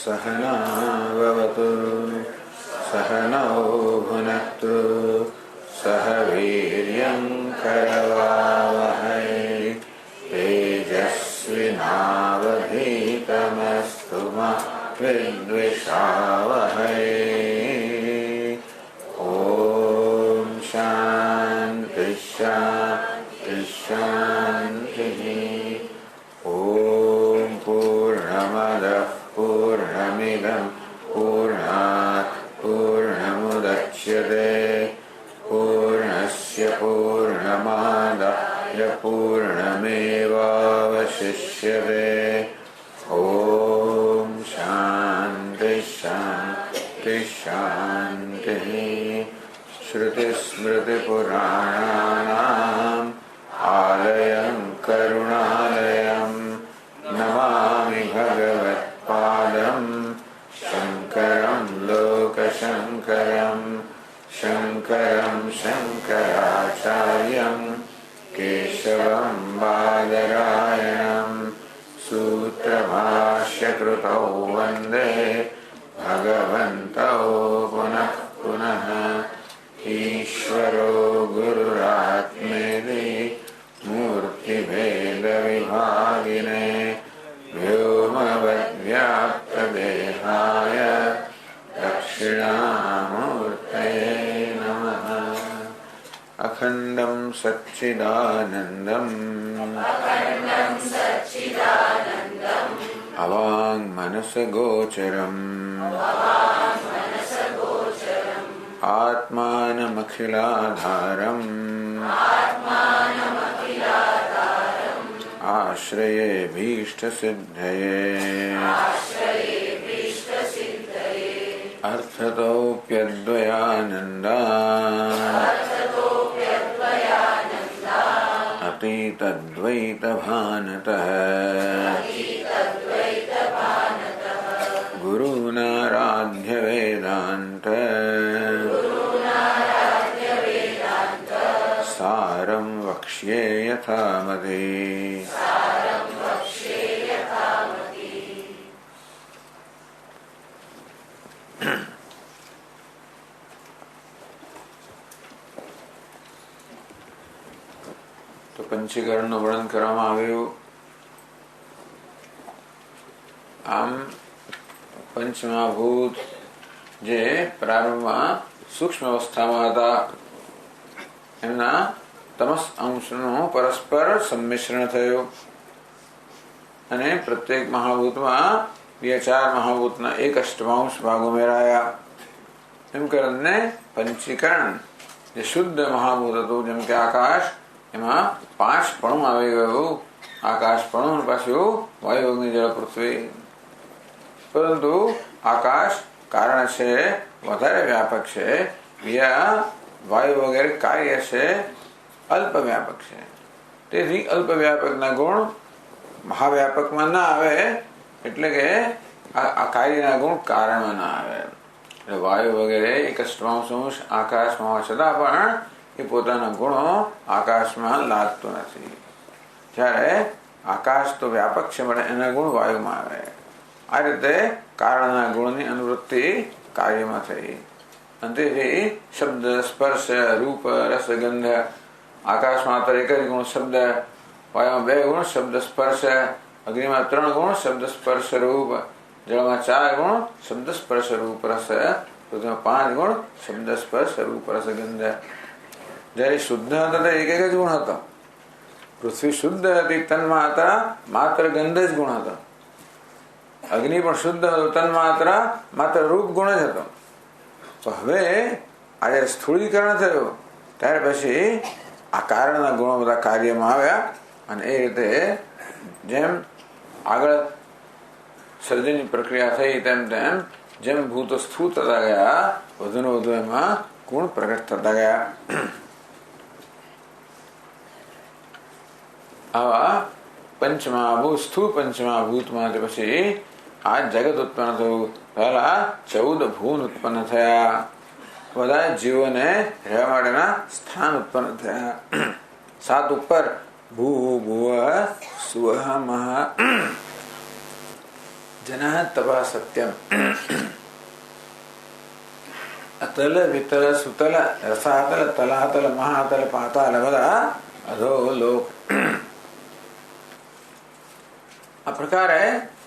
सहना भवतु सहनौ भुनक्तु सह वीर्यं करवावहै तेजस्विनावधीतमस्तु मा विद्विषावहै। ॐ शान्ति शान्ति शान्तिः। ॐ पूर्णमदः पूर्णमिदं पूर्णात् पूर्णमुदच्यते पूर्णस्य पूर्णमादाय पूर्णमेवावशिष्यते। ॐ शान्ति शान्ति शान्तिः। श्रुतिस्मृतिपुराणानाम् आलयं करुणालयं नमामि भगवत्पादं शङ्करं लोकशङ्करं शङ्करं शङ्कराचार्यं केशवं बादरायणं सूत्रभाष्यकृतौ वन्दे भगवन्तौ पुनः पुनः। ईश्वरो गुरुरात्मेति मूर्तिभेदविभागिने व्योमवद्व्याप्तदेहाय दक्षिणामूर्तये नमः। अखण्डं सच्चिदानन्दम् अवाङ्मनसगोचरम् आत्मानमखिलाधारम् आश्रये भीष्टसिद्धये अर्थतोऽप्यद्वयानन्दा अतीतद्वैतभानतः गुरूनाराध्यवेदान्त सारं वक्ष्ये यथामति। तो पंचीकरणનું વર્ણન કરવામાં આવ્યું. આમ પંચમહાભૂત જે પ્રારંભમાં સૂક્ષ્મ અવસ્થામાં હતા એમના તમસ અંશનું પરસ્પર સંમિશ્રણ થયું અને પ્રત્યેક મહાભૂતમાં 2-4 મહાભૂતના 1/8 ભાગ ઉમેરાયા. એમ કરીને પંચીકરણ જે શુદ્ધ મહાભૂત હતું જેમ કે આકાશ એમાં 5 પણું આવી ગયું. આકાશ પણું પાછું વાયુ અગ્નિ જળ પૃથ્વી. પરંતુ આકાશ કારણ છે વધારે વ્યાપક છે, બીજા વાયુ વગેરે કાર્ય છે અલ્પ વ્યાપક છે. તેથી અલ્પ વ્યાપકના ગુણ મહાવ્યાપકમાં ના આવે એટલે કે આ કાર્યના ગુણ કારણમાં ના આવે. એટલે વાયુ વગેરે 1/8 આકાશમાં હોવા છતાં પણ એ પોતાના ગુણો આકાશમાં લાદતો નથી. જ્યારે આકાશ તો વ્યાપક છે પણ એના ગુણ વાયુમાં આવે. આ રીતે કારણના ગુણની અનુવૃત્તિ કાર્યમાં થઈ. અંતેથી શબ્દ સ્પર્શ રૂપ રસ ગંધ આકાશમાં માત્ર એક જ ગુણ શબ્દ, વાયુમાં 2 ગુણ શબ્દ સ્પર્શ, અગ્નિમાં 3 ગુણ શબ્દ સ્પર્શ રૂપ, જળમાં 4 ગુણ શબ્દ સ્પર્શ રૂપ રસ, પૃથ્વીમાં 5 ગુણ શબ્દ સ્પર્શ રૂપ રસ ગંધ. જયારે શુદ્ધ હતો તો એક જ ગુણ હતો. પૃથ્વી શુદ્ધ હતી તન્માત્રા માત્ર ગંધ જ ગુણ હતો. અગ્નિ પણ શુદ્ધ હતો તન્માત્રા માત્ર રૂપ ગુણ જ હતો. તો હવે આ જયારે સ્થૂળીકરણ થયું ત્યાર પછી આ કારણના ગુણો બધા કાર્યમાં આવ્યા અને એ રીતે જેમ આગળ સર્જનની પ્રક્રિયા થઈ તેમ તેમ જેમ ભૂતો સ્થૂળ થતા ગયા વધુ ને વધુ એમાં ગુણ પ્રગટ થતા ગયા. આવા પંચમહાભૂત સ્થૂળ પંચમહાભૂતમાંથી પછી આ જગત ઉત્પન્ન થયું. પહેલા 14 ભૂન ઉત્પન્ન થયા. બધા જીવોને રહેવા માટેના સ્થાન ઉત્પન્ન થયા. 7 ઉપર ભૂ ભુવ સુહ મહ જન તપઃ સત્યમ. અતલ વિતલ સુતલ રસાતલ તલાતલ મહાતલ પાતાલ બધા અધોલોક. આ પ્રકારે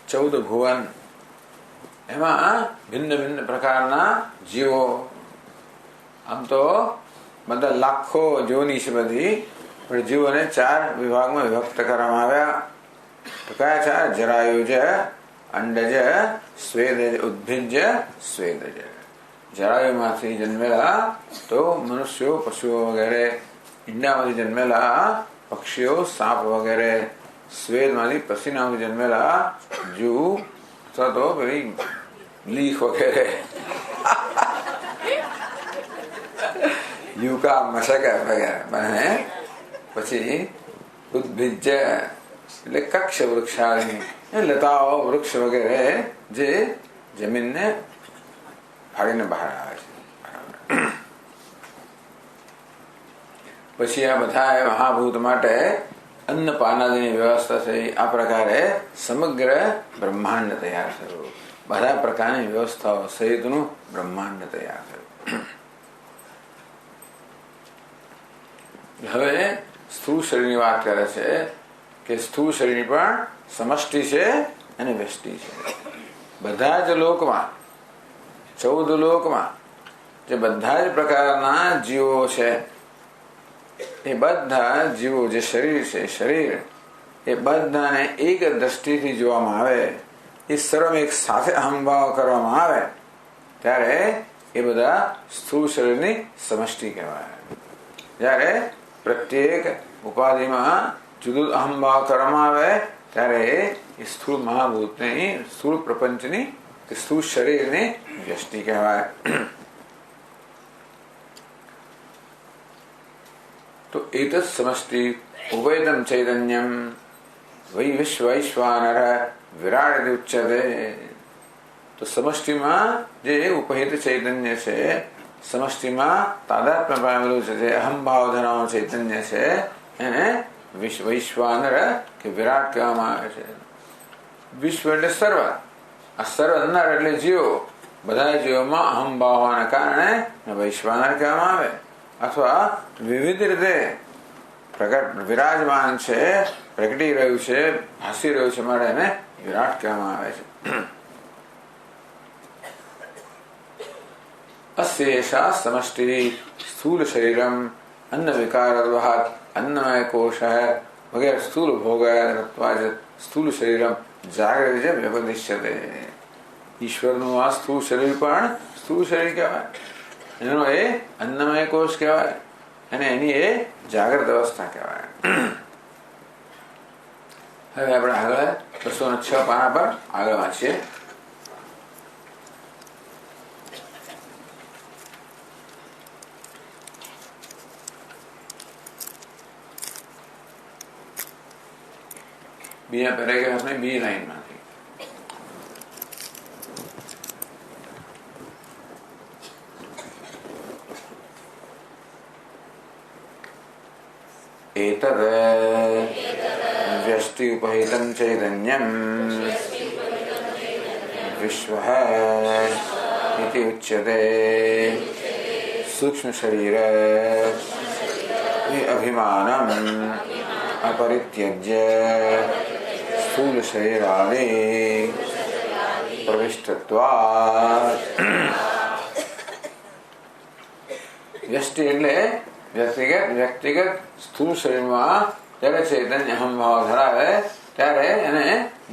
14 ભુવન, એમાં ભિન્ન ભિન્ન પ્રકારના જીવો. આમ તો બધા લાખો જોની છે બધી, પણ જીવોને 4 વિભાગમાં વિભક્ત કરવામાં આવ્યા. તો કયા 4? જરાયુજ, અંડજ, સ્વેદજ, ઉદ્ભિજ, સ્વેદજ. જરાયુમાંથી જન્મેલા તો મનુષ્યો, પશુઓ વગેરે. ઈંડામાંથી જન્મેલા પક્ષીઓ, સાપ વગેરે. સ્વેદમાંથી પસીનામાંથી જન્મેલા જૂ અથવા તો પેલી લીફ વગેરે. યુકા, મશક વગેરે. અને પછી ઉદ્ભિજ એટલે કક્ષ વૃક્ષાદિ, લતાઓ, વૃક્ષ વગેરે જે જમીનને ફાડીને બહાર આવે છે. પછી આ બધા મહાભૂત માટે અન્ન પાનાદિની વ્યવસ્થા છે. આ પ્રકારે સમગ્ર બ્રહ્માંડ તૈયાર થયું. બધા પ્રકારની વ્યવસ્થાઓ સહિતનું બ્રહ્માંડ તૈયાર થયું. હવે સ્થૂળ શરીરની વાત કરે છે કે સ્થૂળ શરીર પણ સમષ્ટિ છે અને વ્યષ્ટિ છે. બધા જ લોકમાં, 14 લોકમાં જે બધા જ પ્રકારના જીવો છે, એ બધા જીવો જે શરીર છે, શરીર એ બધાને એક દ્રષ્ટિથી જોવામાં આવે, એ સર્વ એક સાથે અહંભાવ કરવામાં આવે, ત્યારે એ બધા સ્થૂળ શરીરની સમષ્ટિ કહેવાય. જ્યારે પ્રત્યેક ઉપાધિમાં જુદું અહંભાવ કરવામાં આવે ત્યારે એ સ્થૂળ મહાભૂતની, સ્થૂળ પ્રપંચની કે સ્થૂળ શરીરની વ્યષ્ટિ કહેવાય. તો એતત સમષ્ટિ ઉભયતમ ચૈતન્યમ વૈ વિશ્વૈશ્વાનર વિરાટ ઉચ્યતે. તો સમષ્ટિમાં જે ઉપહિત ચૈતન્ય છે, સમષ્ટિમાં તાદાત્મ્ય પામેલું છે, જે અહંભાવ ધરાવવાનું ચૈતન્ય છે, એને વૈશ્વાનર કે વિરાટ કહેવામાં આવે છે. વિશ્વ એટલે સર્વ. આ સર્વ નર એટલે જીવો. બધા જીવોમાં અહંભાવ હોવાના કારણે વૈશ્વાનર કહેવામાં આવે. અથવા વિવિધ રીતે પ્રગટ વિરાજમાન છે, પ્રગટી રહ્યું છે, ભાસી રહ્યું છે, માટે એને વિરાટ કહેવામાં આવે છે. अस्येषा समष्टि स्थूल शरीरम अन्न विकारद्वहात् अन्नमय कोश वगैरह स्थूल भोग स्थूल शरीरम जागृत व्यपदिश्यते. ઈશ્વરનું આ સ્થૂળ શરીર પણ સ્થૂળ શરીર કહેવાય. એનો એ અન્નમય કોષ કહેવાય અને એની એ જાગ્રત અવસ્થા કહેવાય. હવે આપણે આગળ 206 પાના પર આગળ વાંચીએ. બીજા પેરેગ્રાફની બી લાઈનમાંથી एतद् व्यष्टि उपहितं चैतन्यं विश्वः इति उच्यते. सूक्ष्म शरीर अभिमानम् अपरित्यज्य स्थूल शरीरादि प्रविष्टत्वात्. व्यष्टि એટલે વ્યક્તિગત સ્થૂળ શરીરમાં જ્યારે ચૈતન્ય અહંભાવ ધરાવે ત્યારે એને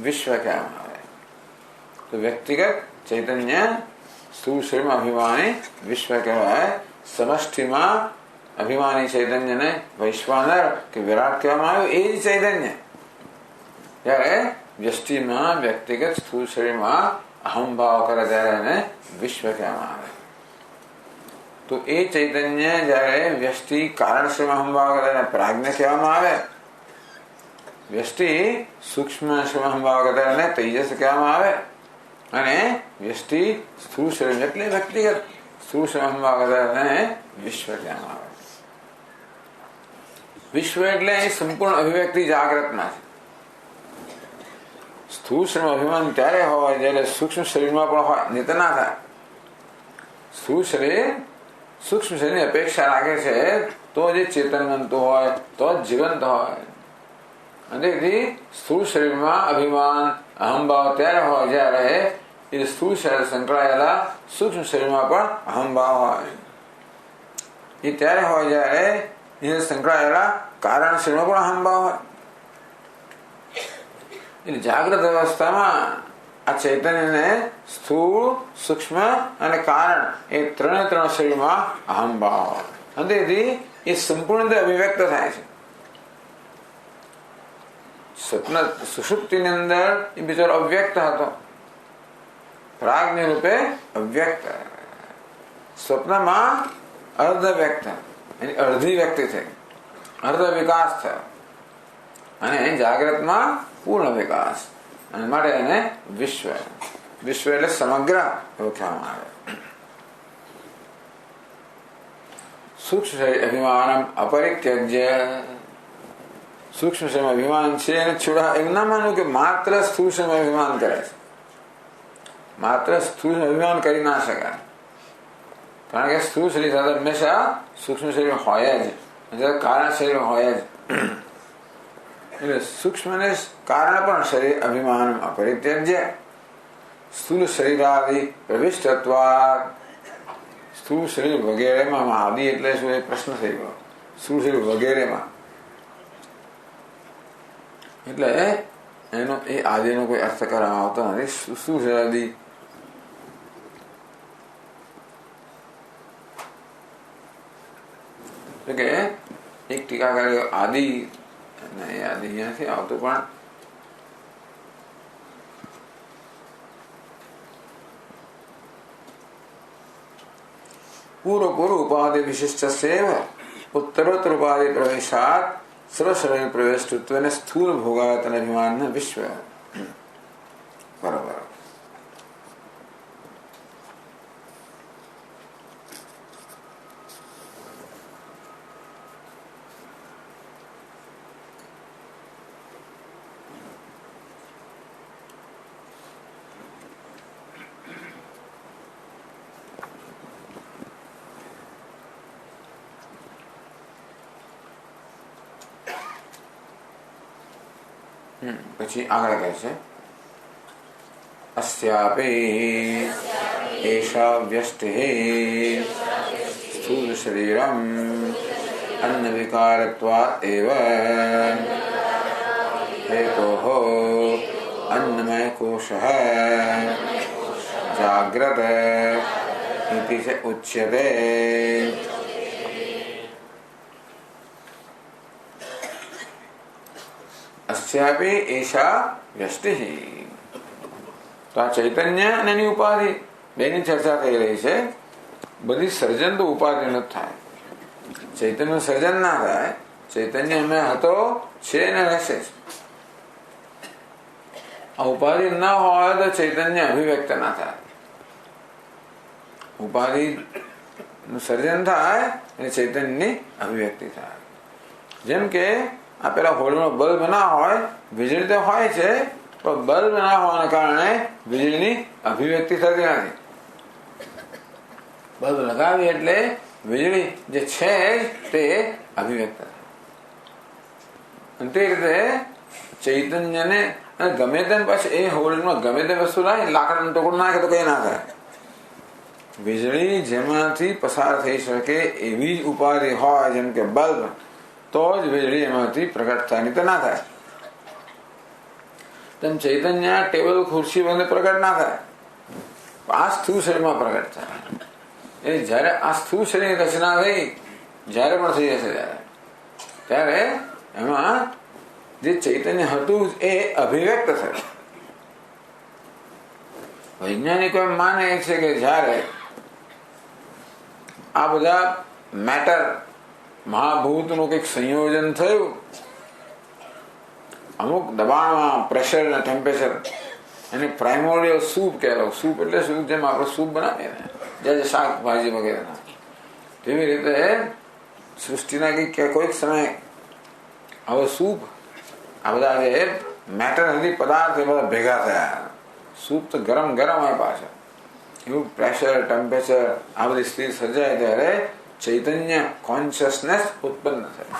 વિશ્વ કહેવામાં આવે. તો વ્યક્તિગત ચૈતન્ય સ્થૂળ શરીરમાં અભિમાની વિશ્વ કહેવાય. સમષ્ટિમાં અભિમાની ચૈતન્યને વૈશ્વાનર કે વિરાટ કહેવામાં આવ્યું. એ જ ચૈતન્ય જ્યારે વ્યષ્ટિમાં વ્યક્તિગત સ્થૂળ શરીરમાં અહંભાવ કરે ત્યારે એને વિશ્વ કહેવામાં આવે. તો એ ચૈતન્ય જયારે વ્યષ્ટિ કારણ શરીરમાં અહંભાવ કરે એને પ્રાજ્ઞ કહેવામાં આવે. વ્યષ્ટિ સૂક્ષ્મ શરીરમાં અહંભાવ કરે એને તેજસ કહેવામાં આવે. અને વ્યષ્ટિ સ્થૂળ શરીર એટલે વ્યક્તિગત સ્થૂળ શરીરમાં અહંભાવ કરે એને વિશ્વ કહેવામાં આવે. વિશ્વ એટલે સંપૂર્ણ અભિવ્યક્તિ જાગ્રતમાં છે. સ્થૂળ શરીરનું અભિમાન ત્યારે હોય જ્યારે સૂક્ષ્મ શરીરમાં પણ હોય, નહીં તો ના થાય. સ્થૂળ શરીર સૂક્ષ્મ શરીરની અપેક્ષા રાખે છે તો જ ચેતનવંતું હોય, તો જ જીવંત હોય. અને તેથી સ્થૂળ શરીરમાં અભિમાન અહંભાવ ત્યારે હોય જ્યારે એ સ્થૂળ શરીર સંકળાયેલા સૂક્ષ્મ શરીરમાં પણ અહંભાવ હોય. એ ત્યારે હોય જ્યારે એને સંકળાયેલા કારણ શરીરમાં પણ અહંભાવ હોય. એટલે જાગ્રત અવસ્થામાં આ ચૈતન્યને સ્થૂળ, સૂક્ષ્મ અને કારણ એ ત્રણ શરીરમાં અહંભાવ હોય. અને તેથી એ સંપૂર્ણ રીતે અભિવ્યક્ત થાય છે. સ્વપ્ન સુષુપ્તિની અંદર એ બિચારો અવ્યક્ત હતો, પ્રાજ્ઞ રૂપે અવ્યક્ત. સ્વપ્નમાં અર્ધ વ્યક્ત, એની અડધી વ્યક્તિ થઈ, અર્ધ વિકાસ થયો. અને જાગ્રતમાં પૂર્ણ વિકાસ. અને માટે એને વિશ્વ, વિશ્વ એટલે સમગ્ર એવું કહેવામાં આવે. સૂક્ષ્મ શરીર અભિમાન અપરિત્યજ્ય. સૂક્ષ્મ શરીરમાં અભિમાન છે એને છોડા એમ ના માનવું કે માત્ર સ્થૂળ શરીરમાં અભિમાન કરે છે. માત્ર સ્થૂળ અભિમાન કરી ના શકાય, કારણ કે સ્થૂળ શરીર સાથે હંમેશા સૂક્ષ્મ શરીર હોય જ, કારણ શરીર હોય જ. એટલે સૂક્ષ્મ ને કારણ પણ શરીર અભિમાન અપરિત્યજ્ય. સ્થૂળ શરીરાદિ પ્રવિષ્ટત્વાદ. સ્થૂળ શરીર વગેરેમાં આદિ એટલે શું એ પ્રશ્ન થઈ ગયો. સ્થૂળ શરીર વગેરેમાં એટલે એનો એ આદિનો કોઈ અર્થ કરવામાં આવતો નથી. સ્થૂળ શરીરાદિ કે એક ટીકાકારી આદિ અહીંયાથી આવતું પણ પૂર્વ ઉપાધિ વિશિષ્ટ સેવ ઉત્તરોત્તર ઉપાધિ પ્રવેશાત સર્વશરીર પ્રવેષ્ટત્વ સ્થૂળ ભોગાયતન અભિમાન વિશ્વ. બરોબર. પછી આગળ કહે છે अस्यापि एषा व्यष्टिः स्थूल शरीरम् अन्न विकारत्वात् एव हेतोः अन्नमय कोशः जाग्रत इति से उच्यते. अस्यापि एषा व्यष्टिः. તો આ ચૈતન્ય અને એની ઉપાધિ બેની ચર્ચા થઈ રહી છે. બધી સર્જન તો ઉપાધિ ન થાય. ચૈતન્યનું સર્જન ના થાય. ચૈતન્ય અમે હતો, છે ને રહેશે. આ ઉપાધિ ના હોય તો ચૈતન્ય અભિવ્યક્ત ના થાય. ઉપાધિ નું સર્જન થાય અને ચૈતન્યની અભિવ્યક્તિ થાય. જેમ કે આ પેલા હોળનો બલ્બ ના હોય, વીજળી તો હોય છે, પણ બલ્બ ના હોવાના કારણે વીજળીની અભિવ્યક્તિ થતી નથી. બલ્બ લગાવી એટલે વીજળી જે છે તે અભિવ્યક્ત થાય. અને તે રીતે ચૈતન્યને ગમે તેમ પછી એ હોળમાં ગમે તે વસ્તુ લાવી લાકડાનો ટુકડો નાખે તો કઈ ના થાય. વીજળી જેમાંથી પસાર થઈ શકે એવી જ ઉપાધિ હોય, જેમ કે બલ્બ, તો જ વીજળી એમાંથી પ્રગટ થાય, નહીં તો ના થાય. તેમ ચૈતન્ય ટેબલ ખુરશી બંને પ્રગટ ના થાય, આ સ્થૂળ શરીરમાં પ્રગટ થાય. એ જયારે આ સ્થૂળ શરીરની રચના થઈ, જયારે પણ થઈ જશે ત્યારે એમાં જે ચૈતન્ય હતું એ અભિવ્યક્ત થયું. વૈજ્ઞાનિકો એમ માને છે કે જયારે આ બધા મેટર મહાભૂતનું કંઈક સંયોજન થયું, અમુક દબાણમાં પ્રેશર અને ટેમ્પરેચર, એને પ્રાઇમોરિયલ સૂપ કહેવાય. સૂપ એટલે શું? જેમ આપણે સૂપ બનાવીએ ને, જે શાકભાજી વગેરેના, તેવી રીતે સૃષ્ટિના કોઈક સમય હવે સૂપ, આ બધા જે મેટર નથી, પદાર્થ એ બધા ભેગા થયા. સૂપ તો ગરમ ગરમ હોય પાછા. એવું પ્રેશર, ટેમ્પરેચર આ બધી સ્થિતિ સર્જાય ત્યારે ચૈતન્ય કોન્શિયસનેસ ઉત્પન્ન થાય.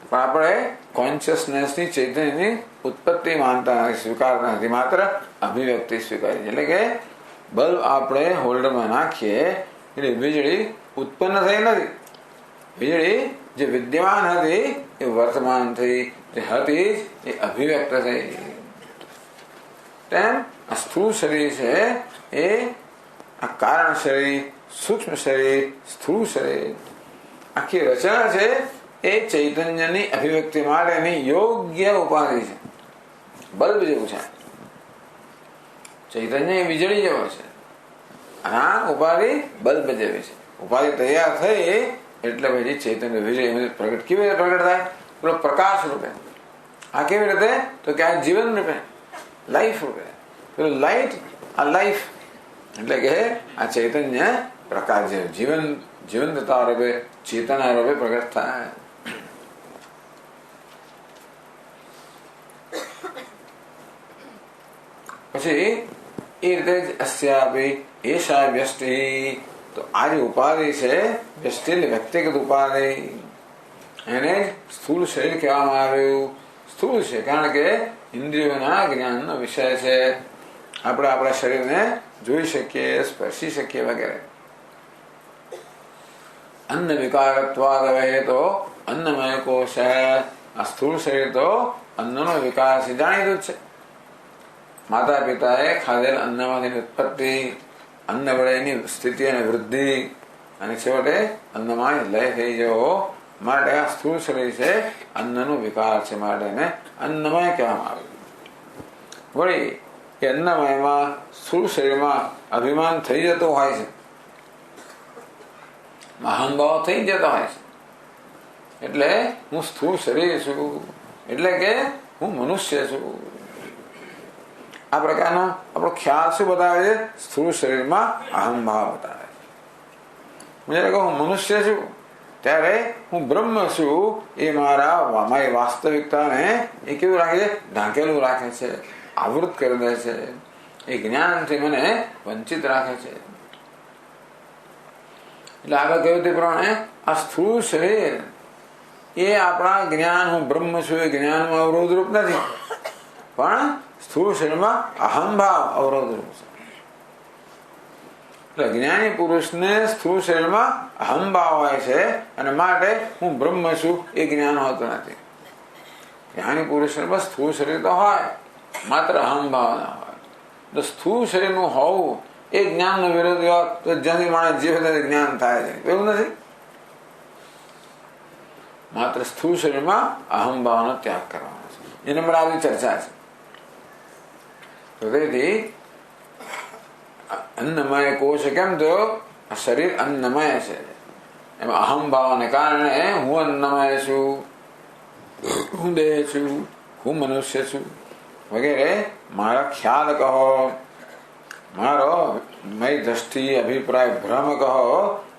પણ આપણે કોન્શિયસનેસની ચૈતન્યની ઉત્પત્તિ માનતા નથી, સ્વીકારતા નથી, માત્ર અભિવ્યક્તિ સ્વીકારી. એટલે કે બલ્બ આપણે હોલ્ડરમાં નાખીએ એટલે વીજળી ઉત્પન્ન થઈ નથી. વીજળી જે વિદ્યમાન હતી એ વર્તમાન થઈ, જે હતી એ અભિવ્યક્ત થઈ. તેમ આ સ્થૂળ શરીર છે એ આ કારણ શરીર, સૂક્ષ્મ શરીર, સ્થૂળ શરીર, આખી રચના છે એ ચૈતન્યની અભિવ્યક્તિ માટેની યોગ્ય ઉપાધિ છે. બલ્બ જેવું છે ચૈતન્ય, એ વીજળી જેવો છે. આ ઉપાધિ બલ્બ જેવી છે. ઉપાધિ તૈયાર થઈ એટલે પછી ચૈતન્ય વીજળી પ્રગટ. કેવી રીતે પ્રગટ થાય? પેલો પ્રકાશ રૂપે. આ કેવી રીતે? તો કે આ જીવન રૂપે, લાઈફ રૂપે. પેલું લાઈટ, આ લાઈફ. એટલે કે આ ચૈતન્ય પ્રકાશ જેવું જીવન, જીવંતતા રૂપે, ચેતના રૂપે પ્રગટ થાય. પછી એ રીતે જ અસ્યાપી એષા વ્યષ્ટિ. તો આ જે ઉપાધિ છે વ્યષ્ટિ એટલે વ્યક્તિગત ઉપાધિ, એને સ્થૂળ શરીર કહેવામાં આવ્યું. સ્થૂળ છે કારણ કે ઇન્દ્રિયોના જ્ઞાનનો વિષય છે. આપણે આપણા શરીરને જોઈ શકીએ, સ્પર્શી શકીએ વગેરે. અન્ન વિકારત્વાદ હવે તો અન્નમય કોશ. આ સ્થૂળ શરીર તો અન્નનો વિકાર છે, જાણીતું જ છે. માતા પિતાએ ખાધેલ અન્નમાંથી ઉત્પત્તિ, અન્ન વડે એની સ્થિતિ અને વૃદ્ધિ, અને છેવટે અન્નમાં લય થઈ જવો માટે આ સ્થૂળ શરીર છે અન્નનો વિકાર છે, માટે એને અન્નમય કહેવામાં આવ્યું. વળી એ અન્નમયમાં સ્થૂળ શરીરમાં અભિમાન થઈ જતો હોય છે, અહંભાવ થઈ જતો હોય છે. એટલે હું સ્થૂળ શરીર છું, એટલે કે હું મનુષ્ય છું. આ પ્રકારનો આપણો ખ્યાલ શું બતાવે છે? સ્થૂળ શરીરમાં અહંભાવ બતાવે છે. જ્યારે હું મનુષ્ય છું ત્યારે હું બ્રહ્મ છું, એ મારી વાસ્તવિકતાને એ કેવું રાખે છે? ઢાંકેલું રાખે છે, આવૃત કરી દે છે. એ જ્ઞાનથી મને વંચિત રાખે છે. એટલે આગળ કહ્યું તે પ્રમાણે આ સ્થૂળ શરીર એ આપણા જ્ઞાન, હું બ્રહ્મ છું એ જ્ઞાનમાં અવરોધરૂપ નથી, પણ સ્થૂળ શરીરમાં અહંભાવ અવરોધરૂપ છે. એટલે જ્ઞાની પુરુષને સ્થૂળ શરીરમાં અહંભાવ હોય છે, અને માટે હું બ્રહ્મ છું એ જ્ઞાન હોતું નથી. જ્ઞાની પુરુષમાં સ્થૂળ શરીર તો હોય, માત્ર અહંભાવ ના હોય. તો સ્થૂળ શરીરનું હોવું એ જ્ઞાનનો વિરોધી હોય તો જ્યાંથી માણસ જીવે ત્યાંથી જ્ઞાન થાય છે, એવું નથી. માત્ર સ્થૂળ શરીરમાં અહંભાવનો ત્યાગ કરવાનો છે. એને પણ આવી ચર્ચા છે. તો તેથી અન્નમય કોશ કેમ થયો? આ શરીર અન્નમય છે. એમાં અહંભાવને કારણે હું અન્નમય છું, હું દેહ છું, હું મનુષ્ય છું વગેરે મારા ખ્યાલ કહો, મારો મય દ્રષ્ટિ, અભિપ્રાય, ભ્રમ કહો,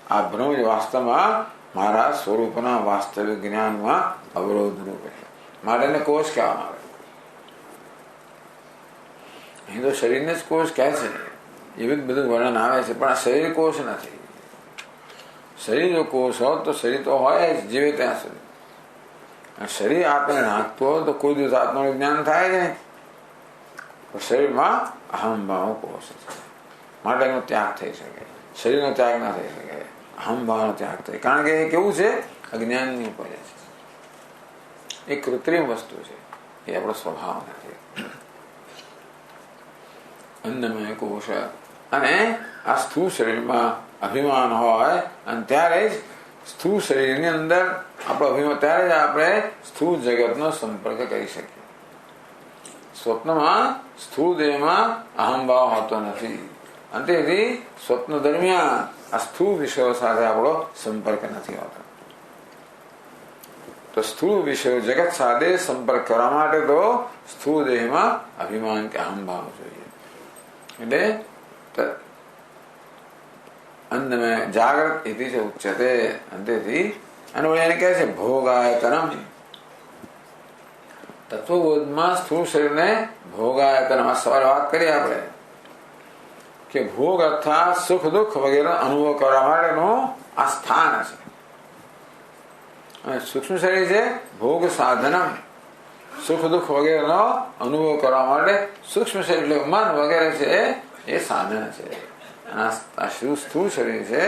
આ ભ્રમ જ વાસ્તવમાં મારા સ્વરૂપના વાસ્તવિક જ્ઞાનમાં અવરોધ રૂપે માટે એને કોષ કહેવામાં આવે. અહીં તો શરીરને જ કોષ કહે છે, એવી જ બધું વર્ણન આવે છે, પણ આ શરીર કોષ નથી. શરીર જો કોષ હોત તો શરીર તો હોય જ જીવે ત્યાં સુધી. શરીર આપણે નાખતો હોય તો કોઈ દિવસ આત્માનું જ્ઞાન થાય જ નહીં. શરીરમાં અહંભાવ કોષ છે, માટે એનો ત્યાગ થઈ શકે. શરીરનો ત્યાગ ના થઈ શકે, અહંભાવનો ત્યાગ થાય. કારણ કે એ કેવું છે? અજ્ઞાનની ઉપજ છે, એ કૃત્રિમ વસ્તુ છે, એ આપણો સ્વભાવ નથી. અન્નમય કોષ. અને આ સ્થૂળ શરીરમાં અભિમાન હોય, અને ત્યારે જ સ્થૂળ શરીરની અંદર આપણો અભિમાન, ત્યારે જ આપણે સ્થૂળ જગતનો સંપર્ક કરી શકીએ. સ્વપ્નમાં સ્થૂળ દેહમાં અહંભાવ હોતો નથી, અને તેથી સ્વપ્ન દરમિયાન આ સ્થૂળ વિષયો સાથે આપણો સંપર્ક નથી હોતો. તો સ્થૂળ વિષયો જગત સાથે સંપર્ક કરવા માટે તો સ્થૂળ દેહમાં અભિમાન કે અહંભાવ જોઈએ. એટલે અન્નમય જાગ્રત ઇતિ ઉચ્યતે. તેથી અને એને કહે છે ભોગાયતનમ. તત્વબોધમાં સ્થૂળ શરીરને ભોગાયતનમાં સવારે વાત કરી આપણે કે ભોગ અર્થાત સુખ દુઃખ વગેરે અનુભવ કરવા માટેનું આ સ્થાન છે. અને સૂક્ષ્મ શરીર છે ભોગ સાધનમ, સુખ દુઃખ વગેરેનો અનુભવ કરવા માટે સૂક્ષ્મ શરીર એટલે મન વગેરે છે એ સાધન છે. આ સ્થૂળ શરીર છે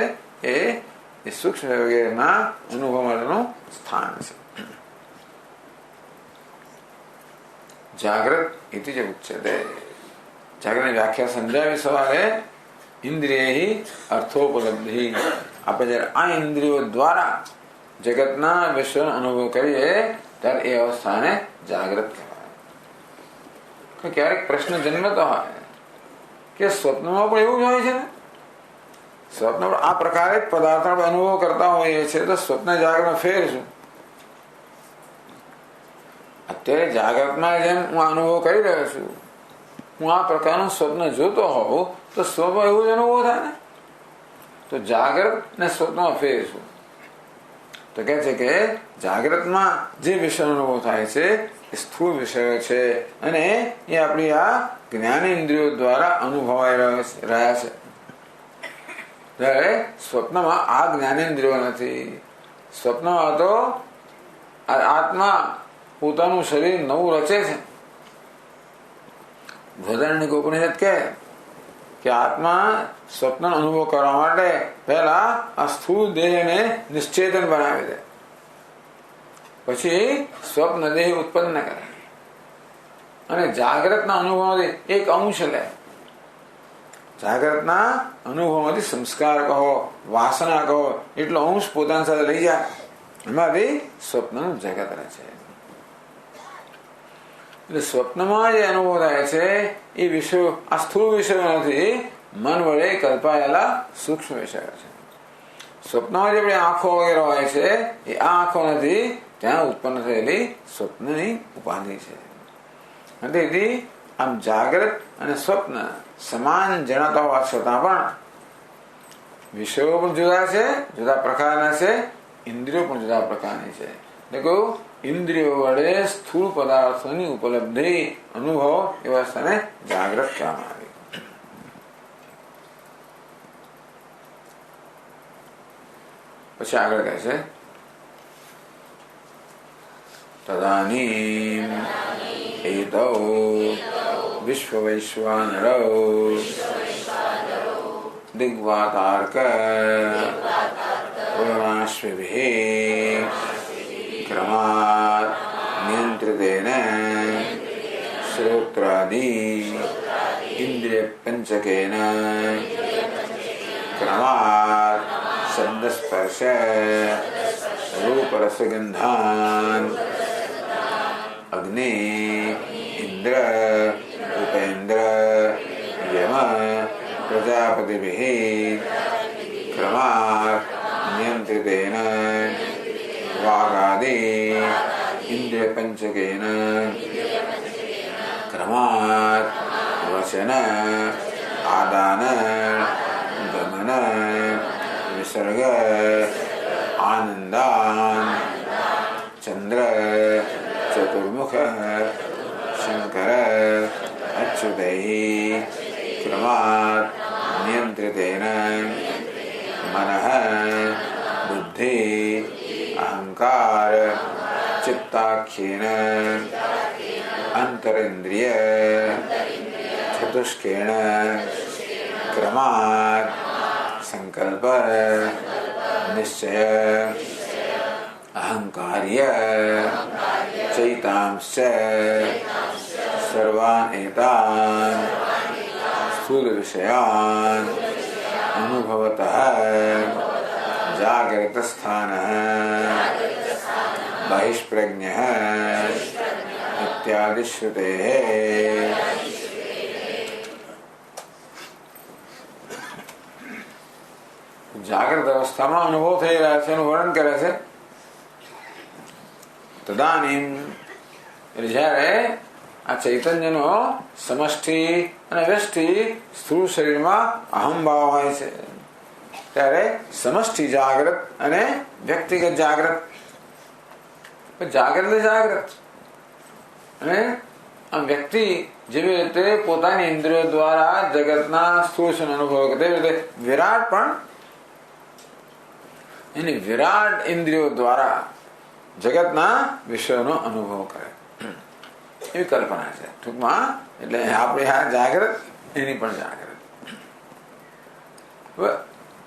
એ સૂક્ષ્મ વગેરેના અનુભવ માટેનું સ્થાન છે. જાગ્રત ઇતિ જ ઉચ્યતે. જાગ્રતની વ્યાખ્યા સમજાવી સવારે. ઇન્દ્રિય અર્થોપલબ્ધિ. આપણે જયારે આ ઇન્દ્રિયો દ્વારા જગતના વિશ્વનો અનુભવ કરીએ ત્યારે એ અવસ્થાને જાગ્રત કહેવાય. ક્યારેક પ્રશ્ન જન્મતો હોય કે સ્વપ્નમાં પણ એવું જ હોય છે ને, સ્વપ્ન આ પ્રકારે પદાર્થનો અનુભવ કરતા હોઈએ છીએ તો સ્વપ્ન જાગ્રત ફેર શું? અત્યારે જાગ્રતમાં જેમ હું અનુભવ કરી રહ્યો છું, હું આ પ્રકારનું સ્વપ્ન જોતો હોઉં તો સ્વપ્ન એવું જ અનુભવ થાય ને. તો જાગ્રત ને સ્વપ્નમાં ફેર શું? તો કહે છે કે જાગ્રતમાં જે વિષય અનુભવ થાય છે એ સ્થૂળ વિષયો છે અને એ આપણી આ જ્ઞાનેન્દ્રિયો દ્વારા અનુભવાઈ રહ્યા છે. જ્યારે સ્વપ્નમાં આ જ્ઞાનેન્દ્રિયો નથી. સ્વપ્નમાં તો આત્મા પોતાનું શરીર નવું રચે છે. બૃહદારણ્યક ઉપનિષદ કહે કે આત્મા સ્વપ્ન અનુભવ કરવા માટે પહેલા આ સ્થૂળ દેહને નિશ્ચેતન બનાવી દે, પછી સ્વપ્ન દેહ ઉત્પન્ન કરે અને જાગ્રતના અનુભવમાંથી એક અંશ લે. જાગ્રતના અનુભવમાંથી સંસ્કાર કહો, વાસના કહો, એટલો અંશ પોતાની સાથે લઈ જાય. એમાંથી સ્વપ્નનું જગત રહે છે. એટલે સ્વપ્નમાં જે અનુભવ થાય છે એ વિષયો આ સ્થૂળ વિષયો નથી, મન વડે કલ્પાયેલા સૂક્ષ્મ વિષયો છે. સ્વપ્નમાં જે આંખો વગેરે હોય છે એ આ આંખો નથી, ત્યાં ઉત્પન્ન થયેલી સ્વપ્નની ઉપાધિ છે. તેથી આમ જાગ્રત અને સ્વપ્ન સમાન જણાતા હોવા છતાં પણ વિષયો પણ જુદા છે, જુદા પ્રકારના છે, ઇન્દ્રિયો પણ જુદા પ્રકારની છે. એટલે કહું ઇન્દ્રિયો વડે સ્થૂળ પદાર્થોની ઉપલબ્ધિ અનુભવ એ વસ્તુને જાગ્રત કહેવામાં આવી. પછી આગળ કહે છે તદાનીમ એતૌ વિશ્વવૈશ્વાનરૌ દિગ્વાતાર્ક પૂર્ણાશ્વિભિઃ ક્રમાत् નિયંત્રિતેન શ્રોત્રાદિ ઇન્દ્રિય પંચકેન ક્રમાत् શબ્દસ્પર્શ રૂપરસગંધાન અગ્નિ ઇન્દ્ર ઉપેન્દ્ર યમ પ્રજાપતિભિઃ ક્રમાत् નિયંત્રિતેન વાગાદિ ઇન્દ્રિય પંચકેન ક્રમાत् વચન આદાન ગમન વિસર્ગ આનંદાન ચંદ્ર ચતુર્મુખ શંકર અચ્યુતૈઃ ક્રમાत् નિયંત્રિતેન મનઃ બુદ્ધિ અહંકાર ચિત્તાખ્યેન અંતરેન્દ્રિય ચતુષ્કેણ ક્રમાत् સંકલ્પ નિશ્ચય અહંકાર્ય ચૈતાંશ્ચ સર્વાન એતાન સ્થૂલ વિષયાન અનુભવતઃ જાગ્રત સ્થાન બહિષ્પ્રજ્ઞ ઇત્યાદિ શ્રુતેઃ. જાગ્રત અવસ્થામાં અનુભવ થઈ રહ્યા છે એનું વર્ણન કરે છે. તદાનીમ એટલે જયારે આ ચૈતન્યનો સમષ્ટિ અને વ્યષ્ટિ સ્થૂળ શરીરમાં અહમ ભાવ હોય છે ત્યારે સમષ્ટિ જાગ્રત અને વ્યક્તિગત જાગ્રત. જાગ્રત અને આ વ્યક્તિ જેવી રીતે પોતાની ઇન્દ્રિયો દ્વારા જગતના સ્થૂળ અનુભવ કરે તેવી રીતે વિરાટ પણ એની વિરાટ ઇન્દ્રિયો દ્વારા જગતના વિષયોનો અનુભવ કરે એવી કલ્પના છે ટૂંકમાં. એટલે આપણે આ જાગ્રત એની પણ જાગ્રત.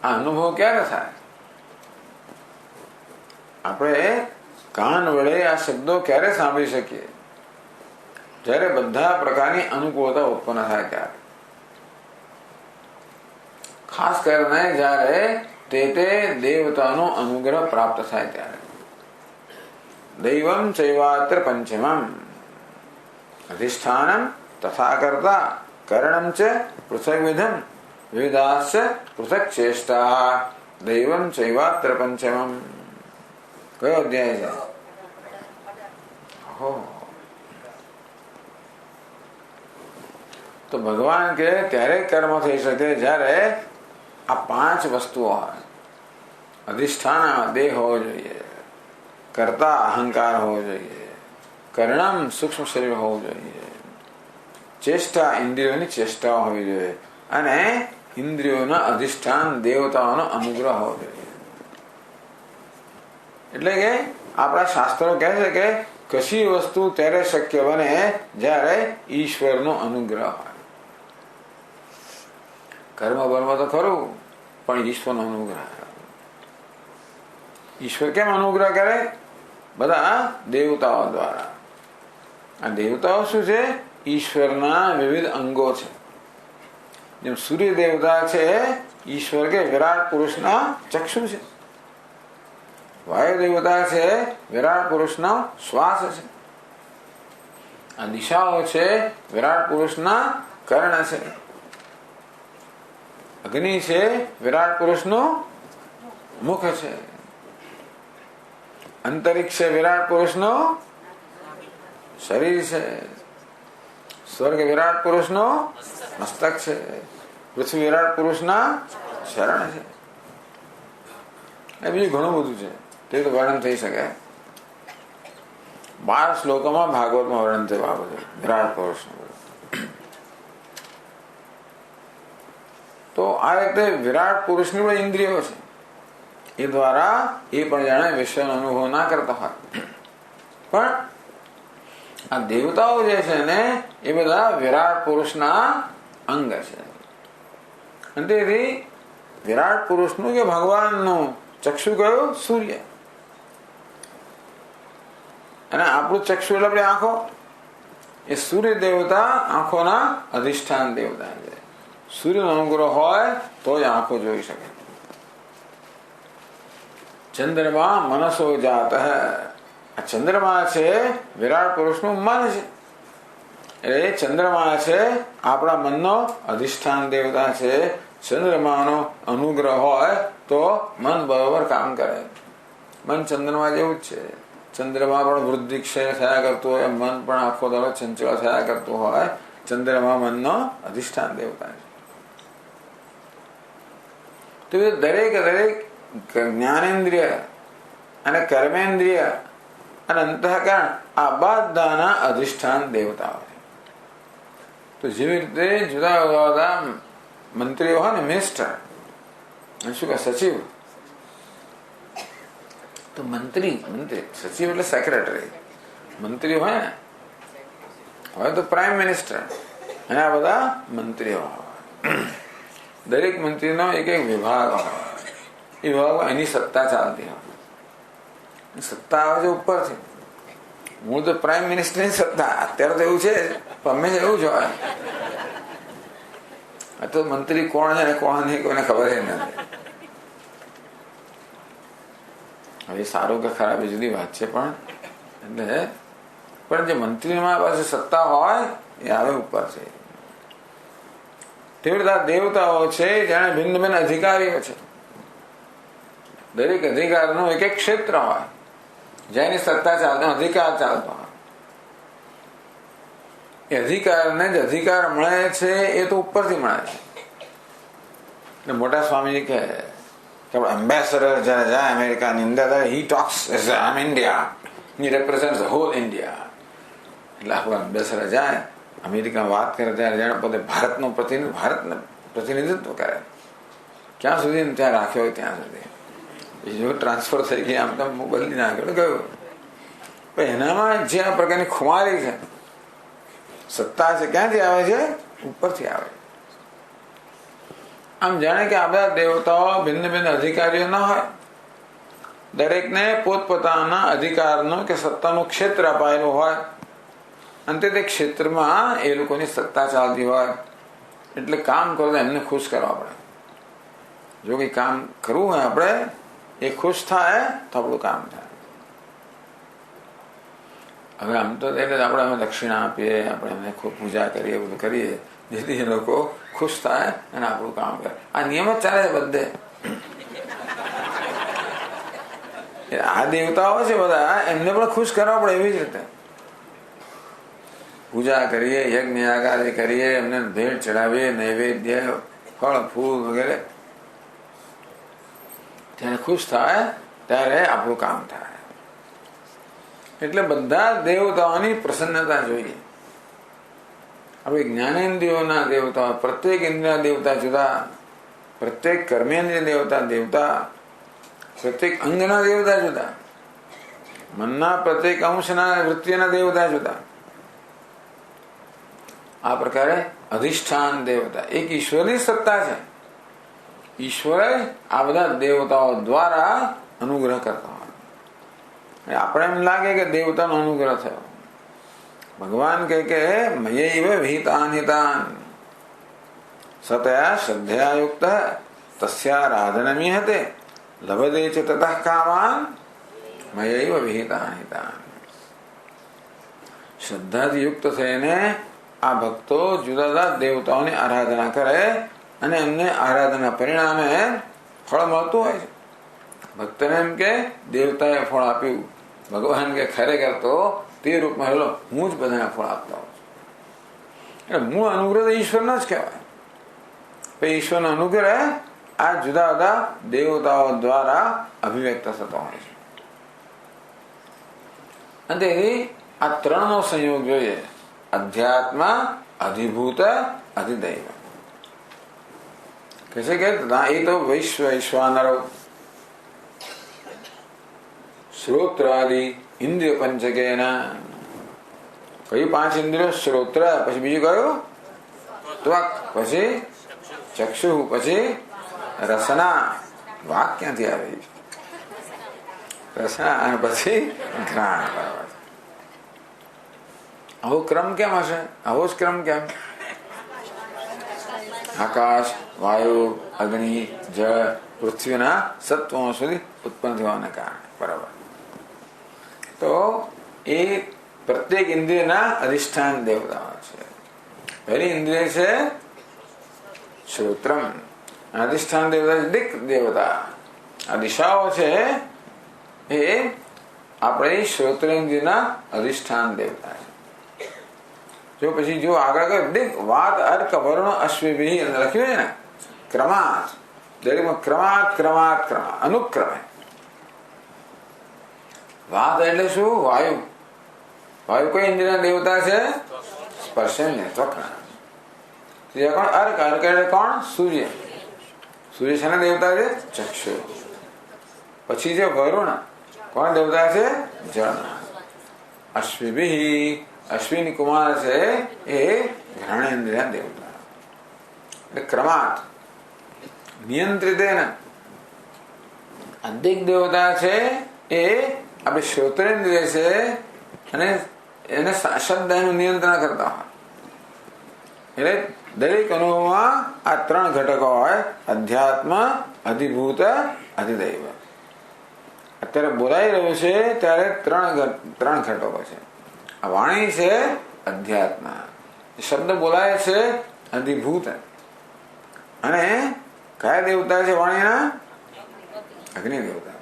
આ અનુભવ ક્યારે થાય? આપણે કાન વડે આ શબ્દો ક્યારે સાંભળી શકીએ? જ્યારે બધા પ્રકારની અનુકૂળતા ઉત્પન્ન થાય ત્યારે. ખાસ કરીને જ્યારે તે દેવતાનો અનુગ્રહ પ્રાપ્ત થાય ત્યારે. દૈવમ ચૈવાત્ર પંચમમ અધિષ્ઠાનમ તથા કર્તા કरणम च पृथक विधम विविधाश्च पृथक चेष्टा दैवम चैवात्र पंचमम. कयो अध्याय છે? તો ભગવાન કે ત્યારે કર્મ થઈ શકે જ્યારે આ પાંચ વસ્તુઓ હોય. અધિષ્ઠાન દેહ હોવો જોઈએ, કર્તા અહંકાર હોવો જોઈએ, કર્ણમ સૂક્ષ્મ શરીર હોવું જોઈએ, ચેષ્ટા ઇન્દ્રિયોની ચેષ્ટા હોવી જોઈએ અને ઇન્દ્રિયોના અધિષ્ઠાન દેવતાઓનો અનુગ્રહ હોવો જોઈએ. એટલે કે આપણા શાસ્ત્રો કહે છે કે કશી વસ્તુ ત્યારે શક્ય બને જ્યારે ઈશ્વરનો અનુગ્રહ હોય. કર્મ બર્મ તો ખરું પણ ઈશ્વરનો અનુગ્રહ. ઈશ્વર કેમ અનુગ્રહ કરે? બધા દેવતાઓ દ્વારા. આ દેવતાઓ શું છે? ઈશ્વરના વિવિધ અંગો છે. જેમ સૂર્ય દેવતા છે ઈશ્વર કે વિરાટ પુરુષના ચક્ષુ છે. વાયુ દેવતા છે વિરાટ પુરુષનો શ્વાસ છે. આ દિશાઓ છે વિરાટ પુરુષના કર્ણ છે. અગ્નિ છે વિરાટ પુરુષનું મુખ છે. અંતરિક્ષ વિરાટ પુરુષનો શરીર છે. સ્વર્ગ વિરાટ પુરુષનો મસ્તક છે. પૃથ્વી વિરાટ પુરુષના શરણ છે. એ બીજું ઘણું બધું છે તે તો વર્ણન થઈ શકે. 12 શ્લોકોમાં ભાગવતમાં વર્ણન થયું આ બધું વિરાટ પુરુષનું. તો આ રીતે વિરાટ પુરુષની પણ ઇન્દ્રિયો છે. એ દ્વારા એ પણ જાણે વિશ્વનો અનુભવ ના કરતા હોય. પણ આ દેવતાઓ જે છે ને એ બધા વિરાટ પુરુષના અંગ છે. અને તેથી વિરાટ પુરુષનું કે ભગવાનનું ચક્ષુ કયું? સૂર્ય. અને આપણું ચક્ષુ એટલે આપણી આંખો. એ સૂર્ય દેવતા આંખોના અધિષ્ઠાન દેવતા છે. સૂર્યનો અનુગ્રહ હોય તો જ આંખો જોઈ શકે. ચંદ્રમા મનસો જાત. આ ચંદ્રમા છે વિરાટ પુરુષનું મન છે. એટલે ચંદ્રમા છે આપણા મનનો અધિષ્ઠાન દેવતા છે. ચંદ્રમાનો અનુગ્રહ હોય તો મન બરોબર કામ કરે. મન ચંદ્રમા જેવું જ છે. ચંદ્રમા પણ વૃદ્ધિ ક્ષય થયા કરતું હોય, મન પણ આખો દાડો ચંચળ થયા કરતું હોય. ચંદ્રમા મનનો અધિષ્ઠાન દેવતા છે. તો દરેક જ્ઞાનેન્દ્રિય અને કર્મેન્દ્રિય અને અંતઃકરણ આ બધાના અધિષ્ઠાન દેવતાઓ છે. તો જેવી રીતે જુદા જુદા મંત્રીઓ હોય ને, મિનિસ્ટર શું કે સચિવ, તો મંત્રી સચિવ એટલે સેક્રેટરી. મંત્રી હોય ને, હવે તો પ્રાઇમ મિનિસ્ટર અને આ બધા મંત્રીઓ હોય. દરેક મંત્રીનો એક એક વિભાગ હોય. એ વિભાગમાં એની સત્તા ચાલતી હોય. સત્તા આવે છે ઉપરથી. મૂળ તો પ્રાઇમ મિનિસ્ટરની સત્તા. અત્યારે તો એવું છે હંમેશા એવું જ હોય. આ તો મંત્રી કોણ છે ને કોણ નહીં કોઈને ખબર નથી. હવે સારું કે ખરાબ એ જુદી વાત છે. પણ જે મંત્રીમાં પાસે સત્તા હોય એ આવે ઉપર છે. તેવી રીતે દેવતાઓ છે જાણે ભિન્ન ભિન્ન અધિકારીઓ છે. દરેક અધિકારનું એક એક ક્ષેત્ર હોય જેની સત્તા ચાલતો અધિકાર ચાલતો હોય. એ અધિકારને જ અધિકાર મળે છે એ તો ઉપરથી મળે છે. એટલે મોટા સ્વામીજી કહે કે એમ્બેસેડર જયારે જાય અમેરિકાની અંદર, he talks as I'm India, he represents the whole India. એટલે આપણો બેસરા જાય અમેરિકા વાત કરે ત્યારે જાણે પોતે ભારતને પ્રતિનિધિત્વ કરે, ક્યાં સુધી ત્યાં રાખ્યો હોય ત્યાં સુધી. જો ટ્રાન્સફર થઈ ગઈ આમ તેમ બદલી નાખ્યો ગયું. પણ એનામાં જે આ પ્રકારની ખુમારી છે, સત્તા છે, ક્યાંથી આવે છે? ઉપરથી આવે. આમ જાણે કે આ બધા દેવતાઓ ભિન્ન ભિન્ન અધિકારીઓ ના હોય, દરેકને પોતપોતાના અધિકારનો કે સત્તાનું ક્ષેત્ર અપાયેલું હોય અને તે ક્ષેત્રમાં એ લોકોની સત્તા ચાલતી હોય. એટલે કામ કરો એમને ખુશ કરવા પડે. જો કંઈ કામ કરવું હોય આપણે, એ ખુશ થાય તો આપણું કામ થાય. હવે આમ તો એટલે આપણે અમે દક્ષિણા આપીએ, આપણે એમને ખૂબ પૂજા કરીએ, બધું કરીએ જેથી એ લોકો ખુશ થાય અને આપણું કામ કરે. આ નિયમ જ ચાલે છે બધે. આ દેવતાઓ છે બધા, એમને પણ ખુશ કરવા પડે એવી જ રીતે પૂજા કરીએ, યજ્ઞ યાગાદિ કરીએ, એમને ભેટ ચડાવીએ, નૈવેદ્ય, ફળ ફૂલ વગેરે. ત્યારે ખુશ થાય ત્યારે આપણું કામ થાય. એટલે બધા દેવતાઓની પ્રસન્નતા જોઈએ. હવે જ્ઞાનેન્દ્રિયોના દેવતા, પ્રત્યેક ઇન્દ્રિય દેવતા જુદા, પ્રત્યેક કર્મેન્દ્રિય દેવતા, પ્રત્યેક અંગના દેવતા જુદા, મનના પ્રત્યેક અંશના વૃત્તિના દેવતા જુદા. આ પ્રકારે અધિષ્ઠાન દેવતા એક ઈશ્વરની સત્તા છે. ઈશ્વરે આ બધા દેવતાઓ દ્વારા અનુગ્રહ કરતા હોય. આપણે એમ લાગે કે દેવતાનો અનુગ્રહ થયો. ભગવાન કહે કે મયૈવ વિહિતાન હિતાન સતયા શ્રદ્ધયા યુક્ત તસ્યારાધનમીહતે લભતે ચ તતઃ કામાન મયૈવ વિહિતાન હિતાન. શ્રદ્ધાથી યુક્ત થઈને આ ભક્તો જુદા જુદા દેવતાઓની આરાધના કરે અને એમને આરાધના પરિણામે ફળ મળતું હોય છે. ભક્તને એમ કે દેવતાએ ફળ આપ્યું, ભગવાન કે ખરેખર તો તે રૂપમાં હેલો હું જ બધાને ફળ આપતા હોઉં છું. એટલે મૂળ અનુગ્રહ ઈશ્વરનો જ કહેવાય. ઈશ્વરનો અનુગ્રહ આ જુદા જુદા દેવતાઓ દ્વારા અભિવ્યક્ત થતો હોય છે. અને તેથી આ ત્રણનો સંયોગ જોઈએ: અધ્યાત્મ, અધિભૂત, અધિદૈવ. કહે છે કે એ તો વૈશ્વાનરો શ્રોત્રાદિ ઇન્દ્રિય પંચકેના. કયું 5 ઇન્દ્રિયો? શ્રોત્ર, પછી બીજું કયું? ત્વક, પછી ચક્ષુ, પછી રસના. વાક ક્યાંથી આવે? રસના અને પછી ઘ્રાણ. આવો ક્રમ કેમ હશે? આવો જ ક્રમ કેમ? આકાશ, વાયુ, અગ્નિ, જળ, પૃથ્વીના સત્વો સુધી ઉત્પન્ન થવાના કારણે. બરાબર. તો એ પ્રત્યેક ઇન્દ્રિયના અધિષ્ઠાન દેવતાઓ છે. પહેલી ઇન્દ્રિય છે શ્રોત્રમ, અધિષ્ઠાન દેવતા દિક દેવતા. આ દિશાઓ છે એ આપણે શ્રોત્રેન્દ્રિયના અધિષ્ઠાન દેવતા છે. જો પછી જો આગળ કયો દિક વાત અર્ક વર્ણ અશ્વિભિ લખ્યું છે ને, ક્રમાત, દરેકમાં ક્રમાત ક્રમાત ક્રમાત અનુક્રમે. વાત એટલે શું? વાયુ. વાયુ કોઈ ઇન્દ્રિયના દેવતા છે? સ્પર્શેન્દ્રિય, ત્વકના. કોણ? અર્ક. અર્ક એટલે કોણ? સૂર્ય. સૂર્ય શાના દેવતા છે? ચક્ષુ. પછી છે વરુણ. કોણ દેવતા છે? જળના. અશ્વિભિ, અશ્વિની કુમાર છે એ ઘ્રાણેન્દ્રિય દેવતા. એટલે ક્રમાત નિયંત્રિત. અધિક દેવતા છે એ આપણે શ્રોત્રેન્દ્રિય છે અને એને શબ્દ એનું નિયંત્રણ કરતા હોય. એટલે દરેક અનુભવમાં આ 3 ઘટકો હોય: અધ્યાત્મ, અધિભૂત, અધિદૈવ. અત્યારે બોલાઈ રહ્યું છે ત્યારે 3 ઘટકો છે. આ વાણી છે અધ્યાત્મ, શબ્દ બોલાય છે અધિભૂત. અને કયા દેવતા છે વાણીના? અગ્નિ દેવતા.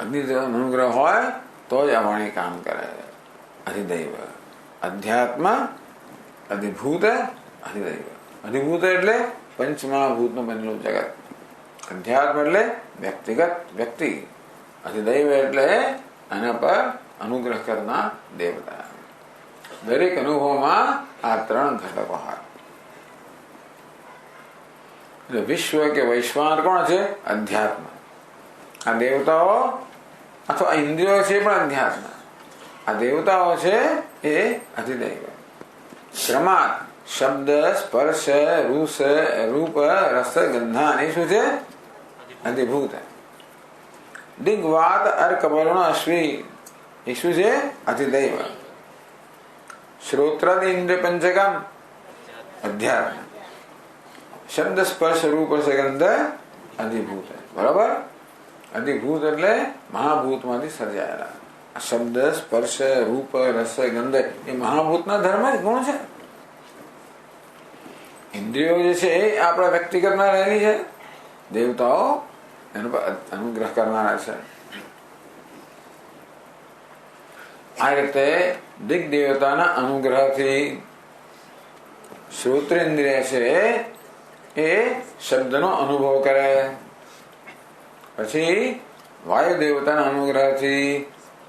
અગ્નિ દેવતા અનુગ્રહ હોય તો જ આ વાણી કામ કરે. અધિદૈવ. અધ્યાત્મ, અધિભૂત, અધિદૈવ. અધિભૂત એટલે પંચમહાભૂતનું બનેલું જગત. અધ્યાત્મ એટલે વ્યક્તિગત વ્યક્તિ. અધિદૈવ એટલે આના પર અનુગ્રહ કરનાર દેવતા. દરેક અનુભવમાં આ ત્રણ ઘટકો હોય. વિશ્વ કે વૈશ્વાનર કોણ છે? અધ્યાત્મ. આ દેવતાઓ અથવા ઇન્દ્રિયો છે પણ અધ્યાત્મ. આ દેવતાઓ છે એ અધિદૈવ. ક્રમાત શબ્દ સ્પર્શ રૂપ રસ ગંધાન એ શું છે? અધિભૂત. દિગ્વાત અર્ક વર્ણ અશ્વી એ શું છે? અધિદૈવ. શ્રોત્ર ઇન્દ્રિય પંચકમ અધ્યાત્મ. શબ્દ સ્પર્શ રૂપ ગંધ અધિભૂત. બરાબર? અધિભૂત એટલે મહાભૂતમાંથી સર્જાયેલા. શબ્દ સ્પર્શ રૂપ રસ ગંધ એ મહાભૂતના ધર્મ જ ગુણ છે. ઇન્દ્રિયો જે છે એ આપણા વ્યક્તિગતમાં રહેલી છે. દેવતાઓ એનો પર અનુગ્રહ કરનારા છે. આ રીતે દિગ્દેવતાના અનુગ્રહથી શ્રોત્રેન્દ્રિય છે એ શબ્દનો અનુભવ કરે. પછી વાયુ દેવતાના અનુગ્રહથી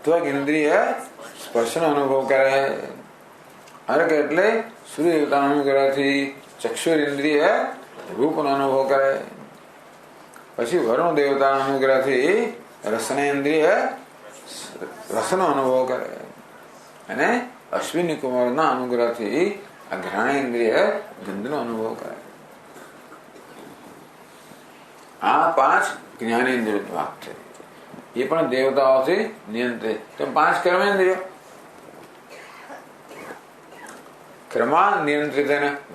ત્વગ ઇન્દ્રિય સ્પર્શનો અનુભવ કરે. અર્ક એટલે સૂર્ય દેવતાના અનુગ્રહથી ચક્ષુર ઇન્દ્રિય રૂપનો અનુભવ કરે. પછી વરુણ દેવતાના અનુગ્રહથી રસનેન્દ્રિય રસનો અનુભવ કરે. અને અશ્વિની કુમારના અનુગ્રહથી ઘ્રાણેન્દ્રિય ગંધનો અનુભવ કરે. આ 5 જ્ઞાનેન્દ્રિય ભાગ છે. એ પણ દેવતાઓથી નિયંત્રિત. તો 5 કર્મેન્દ્રિયો ક્રમા નિયંત્રિત.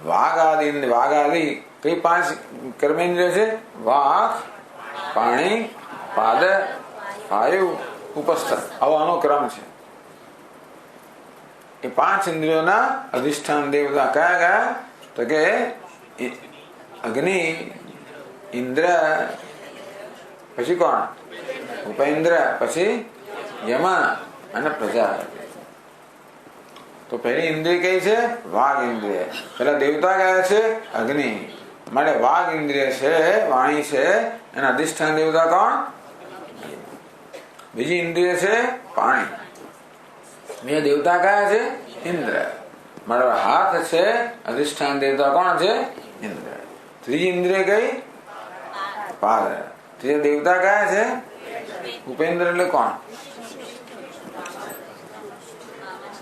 વાઘ આદિ કઈ 5 કર્મેન્દ્રિયો છે? વાક, પાણી, પાદ, વાયુ, ઉપસ્થ. આવો ક્રમ છે. એ 5 ઇન્દ્રિયોના અધિષ્ઠાન દેવતા કયા કયા? તો કે અગ્નિ, ઇન્દ્ર, પછી કોણ? ઉપેન્દ્ર, પછી યમ અને પ્રજાપતિ. તો પહેલી ઇન્દ્રિય કઈ છે? વાઘ ઇન્દ્રિય. પેલા દેવતા કયા છે? અગ્નિ. માટે વાઘ ઇન્દ્રિય છે, વાણી છે, એના અધિષ્ઠાન દેવતા કોણ? બીજી ઇન્દ્રિય છે પાણી. બે દેવતા કયા છે? ઇન્દ્ર. મારો હાથ છે, અધિષ્ઠાન દેવતા કોણ છે? ઇન્દ્ર. ત્રીજી ઇન્દ્રિય કઈ? પાદ. ત્રીજા દેવતા કયા છે? ઉપેન્દ્ર. એટલે કોણ?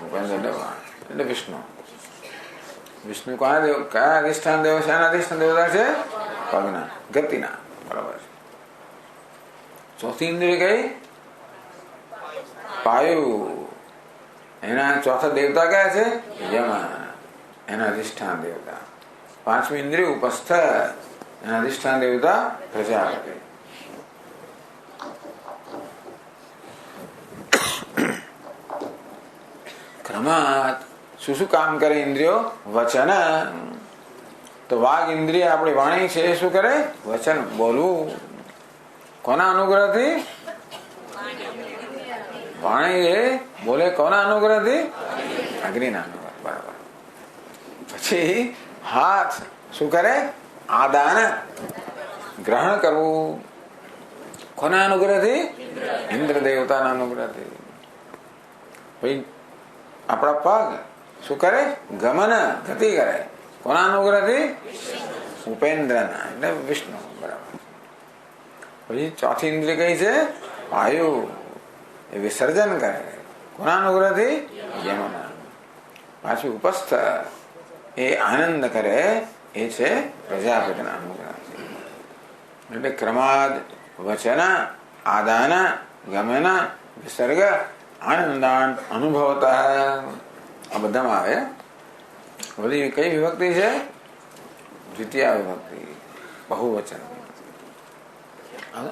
ઉપેન્દ્ર એટલે વિષ્ણુ. વિષ્ણુ કયા અધિષ્ઠાન દેવ છે? એના અધિષ્ઠાન દેવતા છે પગના, ગતિના. બરાબર છે. ચોથી ઇન્દ્રિય કઈ? પાયુ. એના ચોથા દેવતા કયા છે? યમ. એના અધિષ્ઠાન દેવતા. પાંચમી ઇન્દ્રિય ઉપસ્થ. એના અધિષ્ઠાન દેવતા પ્રજાપતિ. ક્રમાત શું કામ કરે ઇન્દ્રિયો? વચન. તો વાઘ ઇન્દ્રિય આપણી વાણી છે એ શું કરે? વચન બોલવું. કોના અનુગ્રહથી? વાણી એ બોલે કોના અનુગ્રહથી? અગ્નિના અનુગ્રહ. બરાબર. પછી હાથ શું કરે? આદાન, ગ્રહણ કરવું. કોના અનુગ્રહથી? ઇન્દ્ર દેવતાના અનુગ્રહથી. પછી આપણા પગ શું કરે? ગમન, ગતિ કરે. કોના અનુગ્રહથી? ઉપેન્દ્રના એટલે વિષ્ણુ. બરાબર. પછી ચોથી ઇન્દ્રિય કઈ છે? વાયુ. એ વિસર્જન કરે. કોના અનુગ્રહથી? યમના. પાછું ઉપસ્થ એ આનંદ કરે. એ છે પ્રજાપતિના અનુગ્રહથી. એટલે ક્રમાદ વચન આદાન ગમન વિસર્ગ આનંદાન અનુભવતા. આ બધામાં આવે. બધી કઈ વિભક્તિ છે? દ્વિતીય વિભક્તિ, બહુવચન.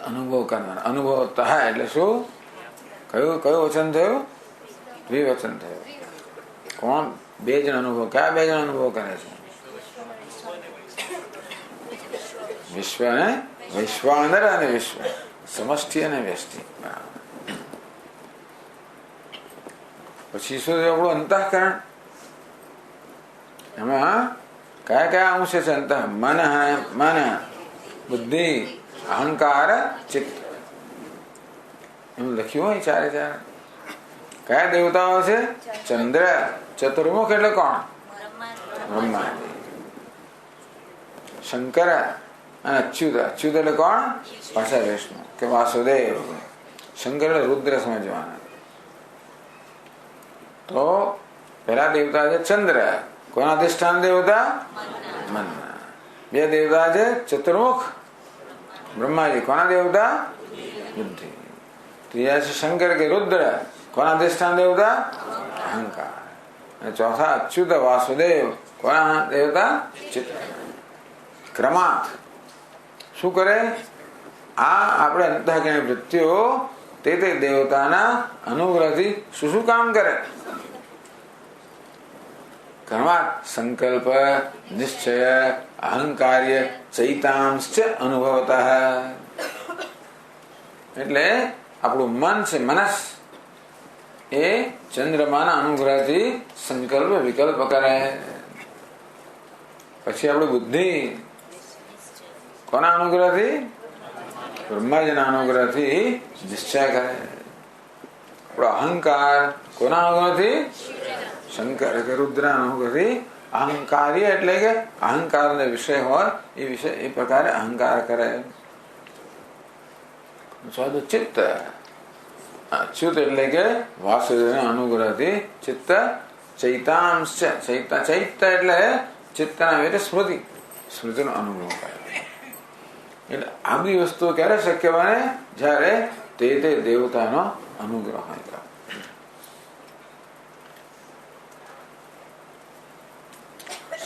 અનુભવ કરનાર. અનુભવતા એટલે શું? કયું વચન થયું? દ્વિવચન થયું. કોણ? 2 જણ અનુભવ. કયા 2 જણ અનુભવ કરે છે? વિશ્વ અને વૈશ્વાનર અને વિશ્વ. સમષ્ટિ અને વ્યષ્ટિ. પછી શું છે આપણું અંતઃકરણ? એમાં કયા કયા અંશ છે? અંતઃ મન, બુદ્ધિ, અહંકાર, ચિત્ત. એમ લખ્યું હોય 4 4. કયા દેવતાઓ છે? ચંદ્ર. ચતુર્મુખ એટલે કોણ? બ્રહ્માજી. શંકર અને અચ્યુત. અચ્યુત એટલે કોણ? પાછા વિષ્ણુ કે વાસુદેવ. શંકર એટલે રુદ્ર સમજવાના. તો પેલા દેવતા છે ચંદ્ર. કોના અધિષ્ઠાન દેવતા? મન. બે દેવતા છે ચતુર્મુખ બ્રહ્માજી. કોના દેવતા? બુદ્ધિ. ત્રીજા છે શંકર કે રુદ્ર. કોના અધિષ્ઠાન દેવતા? અહંકાર. અને ચોથા અચ્યુત વાસુદેવ. કોના દેવતા? ચિત્ત. ક્રમાત શું કરે? આ આપણે અંતઃકરણી વૃત્તિઓ તે દેવતાના અનુગ્રહથી શું કામ કરે? ક્રમાત સંકલ્પ નિશ્ચય અહંકાર્ય ચૈતાંશ અનુભવત. એટલે આપણું મન છે, મનસ, એ ચંદ્રમાના અનુગ્રહથી સંકલ્પ વિકલ્પ કરે. પછી આપણી બુદ્ધિ કોના અનુગ્રહથી? બ્રહ્માજીના અનુગ્રહથી નિશ્ચય કરે. આપણો અહંકાર કોના અનુગ્રહથી? શંકર કે રુદ્ર અનુગ્રહથી અહંકાર્ય એટલે કે અહંકાર ને વિષય હોય એ વિષય એ પ્રકારે અહંકાર કરે. ચિત્ત. અચ્યુત એટલે કે વાસુદેવના અનુગ્રહથી ચિત્ત. ચૈતાંશ. ચૈત્ય એટલે ચિત્તના એટલે સ્મૃતિ. સ્મૃતિનો અનુભવ કરે. એટલે આ બધી વસ્તુઓ ક્યારે શક્ય બને? જ્યારે તે દેવતાનો અનુગ્રહ હોય.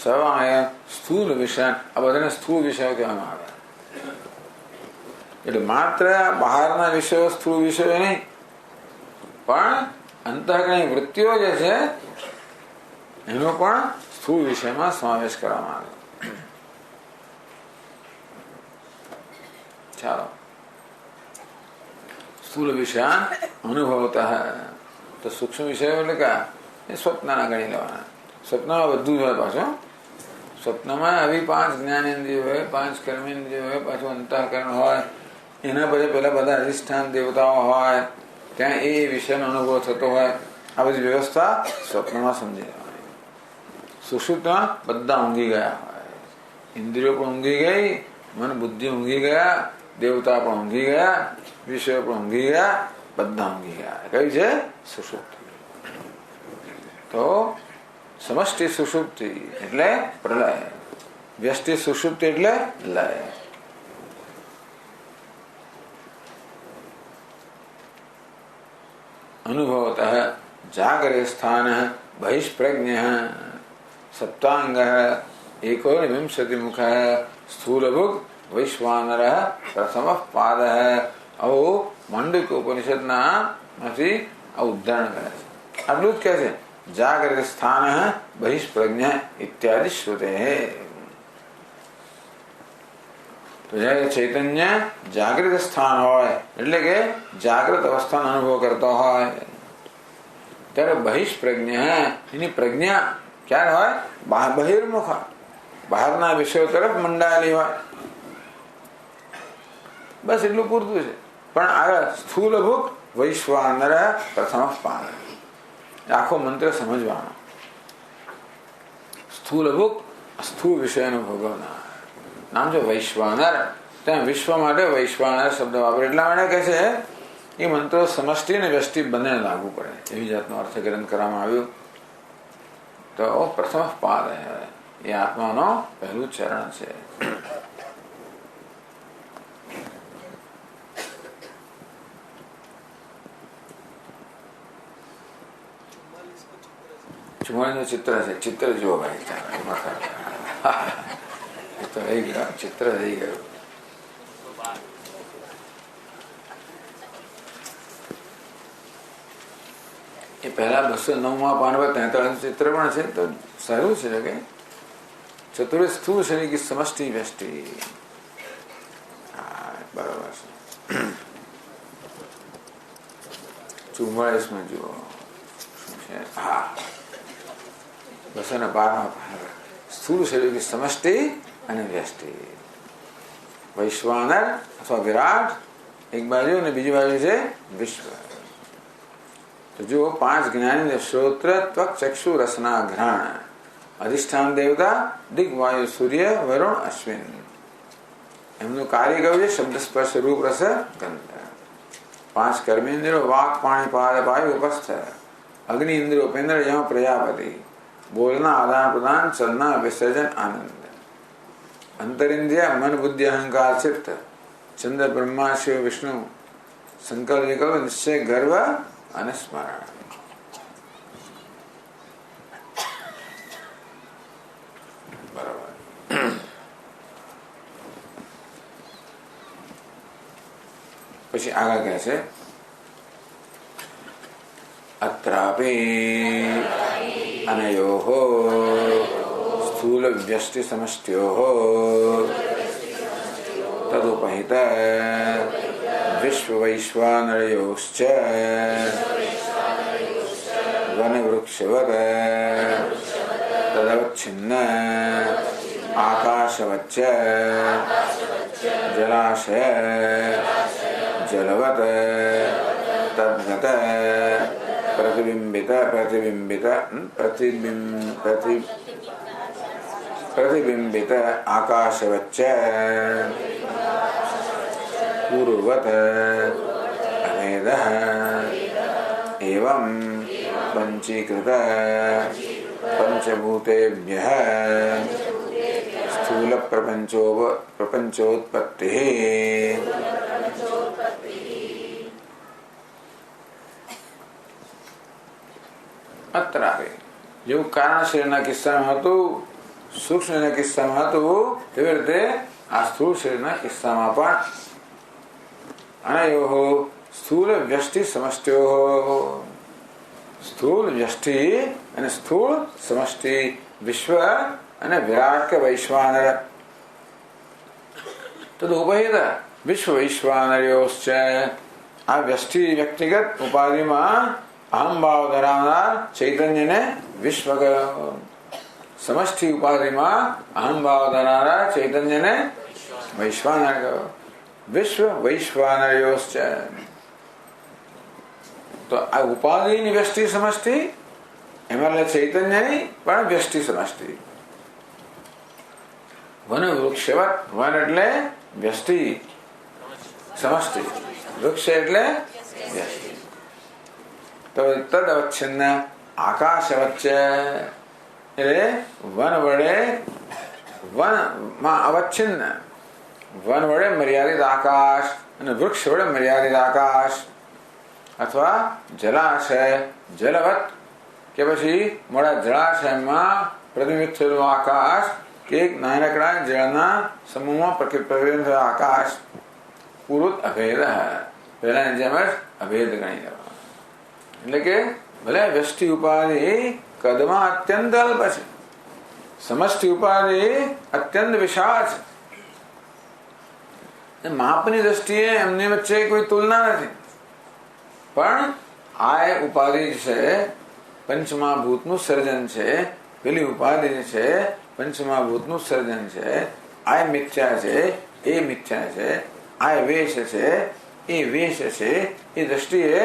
સવાય સ્થૂળ વિષય. આ બધાને સ્થૂળ વિષયો કહેવામાં આવે. એટલે માત્ર બહારના વિષયો સ્થૂળ વિષયો નહીં, પણ અંતઃકરણી વૃત્તિઓ જે છે એનો પણ સ્થૂળ વિષયમાં સમાવેશ કરવામાં આવે. ચાલો, સ્થૂળ વિષય અનુભવતા. તો સૂક્ષ્મ વિષયો એટલે કે એ સ્વપ્નના ગણી લેવાના. સ્વપ્નમાં બધું જ હોય. પાછું સ્વપ્નમાં આવી 5 જ્ઞાનેન્દ્રિયો હોય, 5 કર્મેન્દ્રિયો હોય, પાછું અંતઃકરણ હોય, એના પછી પેલા બધા અધિષ્ઠાન દેવતાઓ હોય, ત્યાં એ વિષયનો અનુભવ થતો હોય. આ બધી વ્યવસ્થા સ્વપ્નમાં સમજી લેવાની. સુષુપ્તમાં બધા ઊંઘી ગયા હોય. ઇન્દ્રિયો પણ ઊંઘી ગઈ, મન બુદ્ધિ ઊંઘી ગયા, દેવતા પણ ઊંઘી ગયા, વિષયો પણ ઊંઘી ગયા, બધા ઊંઘી ગયા. કયું છે? સુષુપ્તિ. તો સમષ્ટિ સુષુપ્તિ એટલે પ્રલય, વ્યષ્ટિ સુષુપ્તિ એટલે લય. અનુભવત જાગરે સ્થાન બહિષ્પ્રજ્ઞ સપ્તાંગ એકોનવિંશતિ મુખ સ્થૂલભુગ વૈશ્વાનર પ્રથમ પાદ. આવું માંડુક્ય ઉપનિષદના માંથી આ ઉદાહરણ કરે છે. આટલું જ કહે છે. જાગૃત સ્થાન બહિષ્પ્રજ્ઞ ઇત્યાદિ શ્રુતે. તો જયારે ચૈતન્ય જાગૃત સ્થાન હોય એટલે કે જાગૃત અવસ્થાનો અનુભવ કરતો હોય ત્યારે બહિષ્પ્રજ્ઞ એની પ્રજ્ઞા ક્યારે હોય? બહિર્મુખ, બહારના વિષયો તરફ મંડાયેલી હોય. બસ એટલું પૂરતું છે. પણ આ સ્થૂલભુક વૈશ્વાનર પ્રથમ પાદ, આખો મંત્ર સમજવાનો. સ્થૂલભુક સ્થૂળ વિષયનો ભોગવનાર નામ છે વૈશ્વાનર. ત્યાં વિશ્વ માટે વૈશ્વાનર શબ્દ વાપરે. એટલા માટે કહે છે એ મંત્રો સમષ્ટિ અને વ્યષ્ટિ બંને લાગુ પડે એવી જાતનું અર્થગ્રહણ કરવામાં આવ્યું. તો પ્રથમ પાદ એ આત્માનો પહેલું ચરણ છે. ચુમ્માળીનું ચિત્ર છે. ચિત્ર જુઓ ભાઈ, તો રહી ગયું, ચિત્ર રહી ગયું. એ પહેલા 209 પાન પર 43 ચિત્ર પણ છે. તો સારું છે કે ચતુર સ્થૂળ શરીર કી સમષ્ટિ વ્યષ્ટિ. બરાબર છે. 44 જુઓ શું છે. હા, 212 સ્થૂળ શરીર કી સમષ્ટિ અને વ્યષ્ટિ. વૈશ્વાનર અથવા વિરાટ એક બાજુ અને બીજી બાજુ છે વિશ્વ. તો तो जो 5 ज्ञानेन्द्रिय श्रोत्र त्वक चक्षु रसना घ्राण अधिष्ठान देवता दिग्वायु सूर्य वरुण अश्विन એમનું કાર્ય કયું છે? શબ્દ સ્પર્શ રૂપ રસ ગંધ. 5 કર્મેન્દ્રિયો વાક પાણી પાદ વાયુ ઉપસ્થ अग्नि इंद्र उपेंद्र यम प्रजापति बोलना आदान प्रदान चलना विसर्जन आनंद. अंतर इंद्रिय मन बुद्धि अहंकार चित्त चंद्र ब्रह्मा शिव विष्णु संकल्प विकल्प निश्चय गर्व अनुस्मरण. बराबर. પછી આગળ કહે છે अत्रापि अनयोः स्थूल व्यष्टि समष्टयोः तदुपहित विश्ववैश्वानरयोश्च वनवृक्षवत् तदवच्छिन्न आकाशवच्च जलाशय जलवत् तद्गत प्रतिबिंबित आकाशवच्च पूर्ववत् अभेदः एवं पंचीकृत पंचभूतेभ्यः स्थूल प्रपंचोत्पत्तिः. અત્યારે જેવું કારણ શરીરના કિસ્સામાં હતું, સૂક્ષ્મ કિસ્સામાં હતું, તેવી રીતે આ સ્થૂળ શરીરના કિસ્સામાં પણ અનયોઃ સ્થૂલ વ્યષ્ટિ સમષ્ટિયોઃ સ્થૂળ વ્યષ્ટિ અને સ્થૂળ સમષ્ટિ વિશ્વ અને વિરાટ કે વૈશ્વાનર તદુપહિત વિશ્વ વૈશ્વાનરયોશ્ચ. આ વ્યષ્ટિ વ્યક્તિગત ઉપાધિમાં अहम भाव धरावनार चैतन्य ने विश्व कहो. समष्टि उपाधि में अहम भाव धरावनार चैतन्य ने वैश्वानर कहो. विश्व वैश्वानरयोश्च. तो आ उपाधि ની વ્યષ્ટિ સમષ્ટિ એમાં ચૈતન્ય નહીં પણ વ્યષ્ટિ સમષ્ટિ. વન વૃક્ષવત. વન એટલે વ્યષ્ટિ સમષ્ટિ, વૃક્ષ એટલે વ્યષ્ટિ. તો તદ અવચ્છિન્ન આકાશ વચ્ચે એટલે વન વડે વનમાં અવચ્છિન્ન વન વડે મર્યાદિત આકાશ અને વૃક્ષ વડે મર્યાદિત આકાશ અથવા જલાશય જલવત કે પછી મોટા જળાશયમાં પ્રતિબિંબિત થયેલું આકાશ કે એક નાનકડા જળના સમૂહમાં પ્રતિબિંબિત થયેલું આકાશ પૂર્વત અભેદ. પહેલાની જેમ જ અભેદ ગણી લેવા. એટલે કે ભલે વ્યષ્ટિ ઉપાધિ કદમાં અત્યંત અલ્પ છે, સમષ્ટિ ઉપાધિ અત્યંત વિશાળ છે. માપની દ્રષ્ટિએ એમની વચ્ચે કોઈ તુલના નથી. પણ આ ઉપાધિ છે પંચમહાભૂતનું સર્જન છે. પેલી ઉપાધિ છે પંચમહાભૂતનું સર્જન છે. આ મિથ્યા છે, એ મિથ્યા છે. આ વેશ છે, એ વેશ છે. એ દ્રષ્ટિએ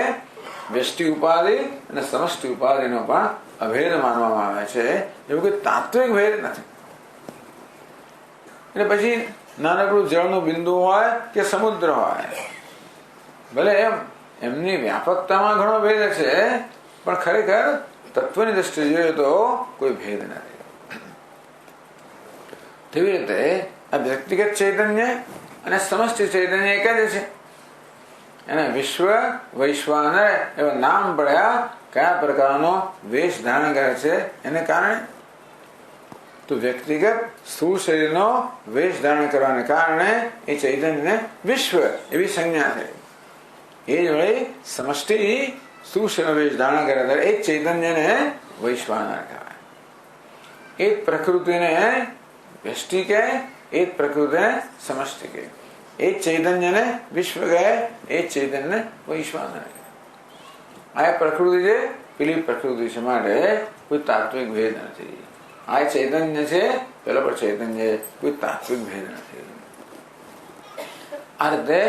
વ્યષ્ટિ ઉપાધિ અને સમષ્ટિ ઉપાધિનો પણ અભેદ માનવામાં આવે છે. એવું કોઈ તાત્વિક ભેદ નથી. એટલે પછી નાનકડું જળનું બિંદુ હોય કે સમુદ્ર હોય, ભલે એમની વ્યાપકતામાં ઘણો ભેદ છે, પણ ખરેખર તત્વની દ્રષ્ટિએ જોઈએ તો કોઈ ભેદ નથી. તેવી રીતે આ વ્યક્તિગત ચૈતન્ય અને સમષ્ટિ ચૈતન્ય એક જ છે. એને વિશ્વ વૈશ્વાનર એવા નામ પડ્યા કયા પ્રકારનો વેશ ધારણ કરે છે એને કારણે. તો વ્યક્તિગત સ્થૂળ શરીરનો વેશ ધારણ કરવાને કારણે એ ચૈતન્યને વિશ્વ એવી સંજ્ઞા થઈ. એ જ વળી સમષ્ટિ સ્થૂળ શરીરનો વેશ ધારણ કરે ત્યારે એ ચૈતન્યને વૈશ્વાનર કહેવાય. એ જ પ્રકૃતિને વ્યષ્ટિ કહે, એ જ પ્રકૃતિને સમષ્ટિ કહે. એ ચૈતન્યને વિશ્વ કહે, એ ચૈતન્યને વૈશ્વાનર કહે. આ પ્રકૃતિ છે, પેલી પ્રકૃતિ છે, માટે કોઈ તાત્વિક ભેદ નથી. આ ચૈતન્ય છે, પેલા પર ચૈતન્ય, કોઈ તાત્વિક ભેદ નથી. આ રીતે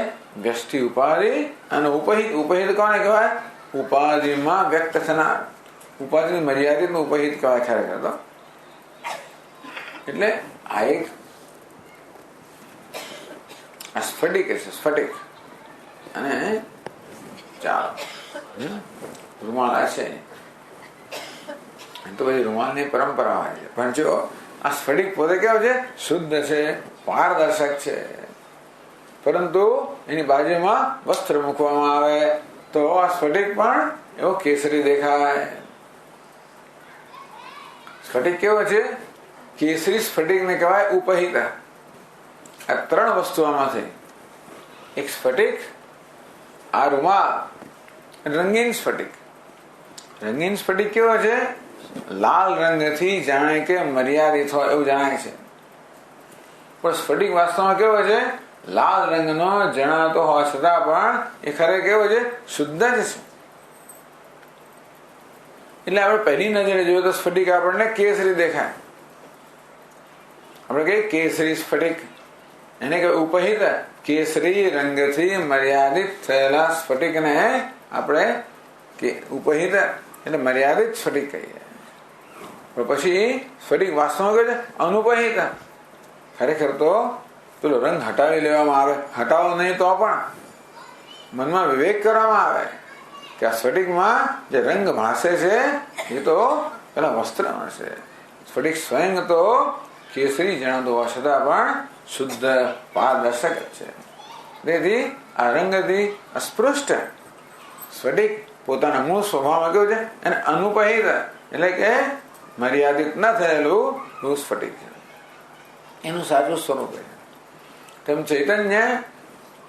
વ્યષ્ટિ ઉપાધિ અને ઉપહિત. ઉપહિત કોને કહેવાય? ઉપાધિમાં વ્યક્ત થનાર, ઉપાધિ મર્યાદિત ઉપહિત કહેવાય ખરેખર તો. એટલે આ એક સ્ફટિક છે, સ્ફટિક. અને ચાલો રૂમાલ આ છે તો પછી રૂમાલની પરંપરા હોય છે, પણ જો આ સ્ફટિક પોતે કેવો છે? શુદ્ધ છે, પારદર્શક છે. પરંતુ એની બાજુમાં વસ્ત્ર મૂકવામાં આવે તો આ સ્ફટિક પણ એવો કેસરી દેખાય. સ્ફટિક કેવો છે? કેસરી સ્ફટિક ને કહેવાય ઉપહિત. આ ત્રણ વસ્તુ આમાંથી, એક સ્ફટિક, આ રૂમાલ, રંગીન સ્ફટિક. રંગીન સ્ફટિક કેવો છે? લાલ રંગથી જાણે કે મર્યાદિત હોય એવું જણાય છે, પણ સ્ફટિક વાસ્તવમાં કેવો છે? લાલ રંગનો જણાતો હોવા છતાં પણ એ ખરે કેવો છે? શુદ્ધ જ છે. એટલે આપણે પહેલી નજરે જોઈએ તો સ્ફટિક આપણને કેસરી દેખાય. આપણે કહીએ કેસરી સ્ફટિક, એને કે ઉપહિત કેસરી રંગથી મર્યાદિત થયેલા સ્ફટિકને આપણે ઉપહિત એટલે મર્યાદિત સ્ફટિક કહીએ. પણ પછી સ્ફટિક વાસ્તવમાં કહે છે અનુપહિત. ખરેખર તો પેલો રંગ હટાવી લેવામાં આવે, હટાવો નહીં તો પણ મનમાં વિવેક કરવામાં આવે કે આ સ્ફટિકમાં જે રંગ ભાસે છે એ તો પેલા વસ્ત્રમાં છે. સ્ફટિક સ્વયં તો કેસરી જણાતો હોવા છતાં પણ શુદ્ધ પારદર્શક છે. તેથી આ રંગથી અસ્પૃષ્ટ સ્ફટિક પોતાના મૂળ સ્વભાવમાં કેવું છે? અને અનુપહિત એટલે કે મર્યાદિત ન થયેલું એવું સ્ફટિક છે, એનું સાચું સ્વરૂપ છે. તેમ ચૈતન્ય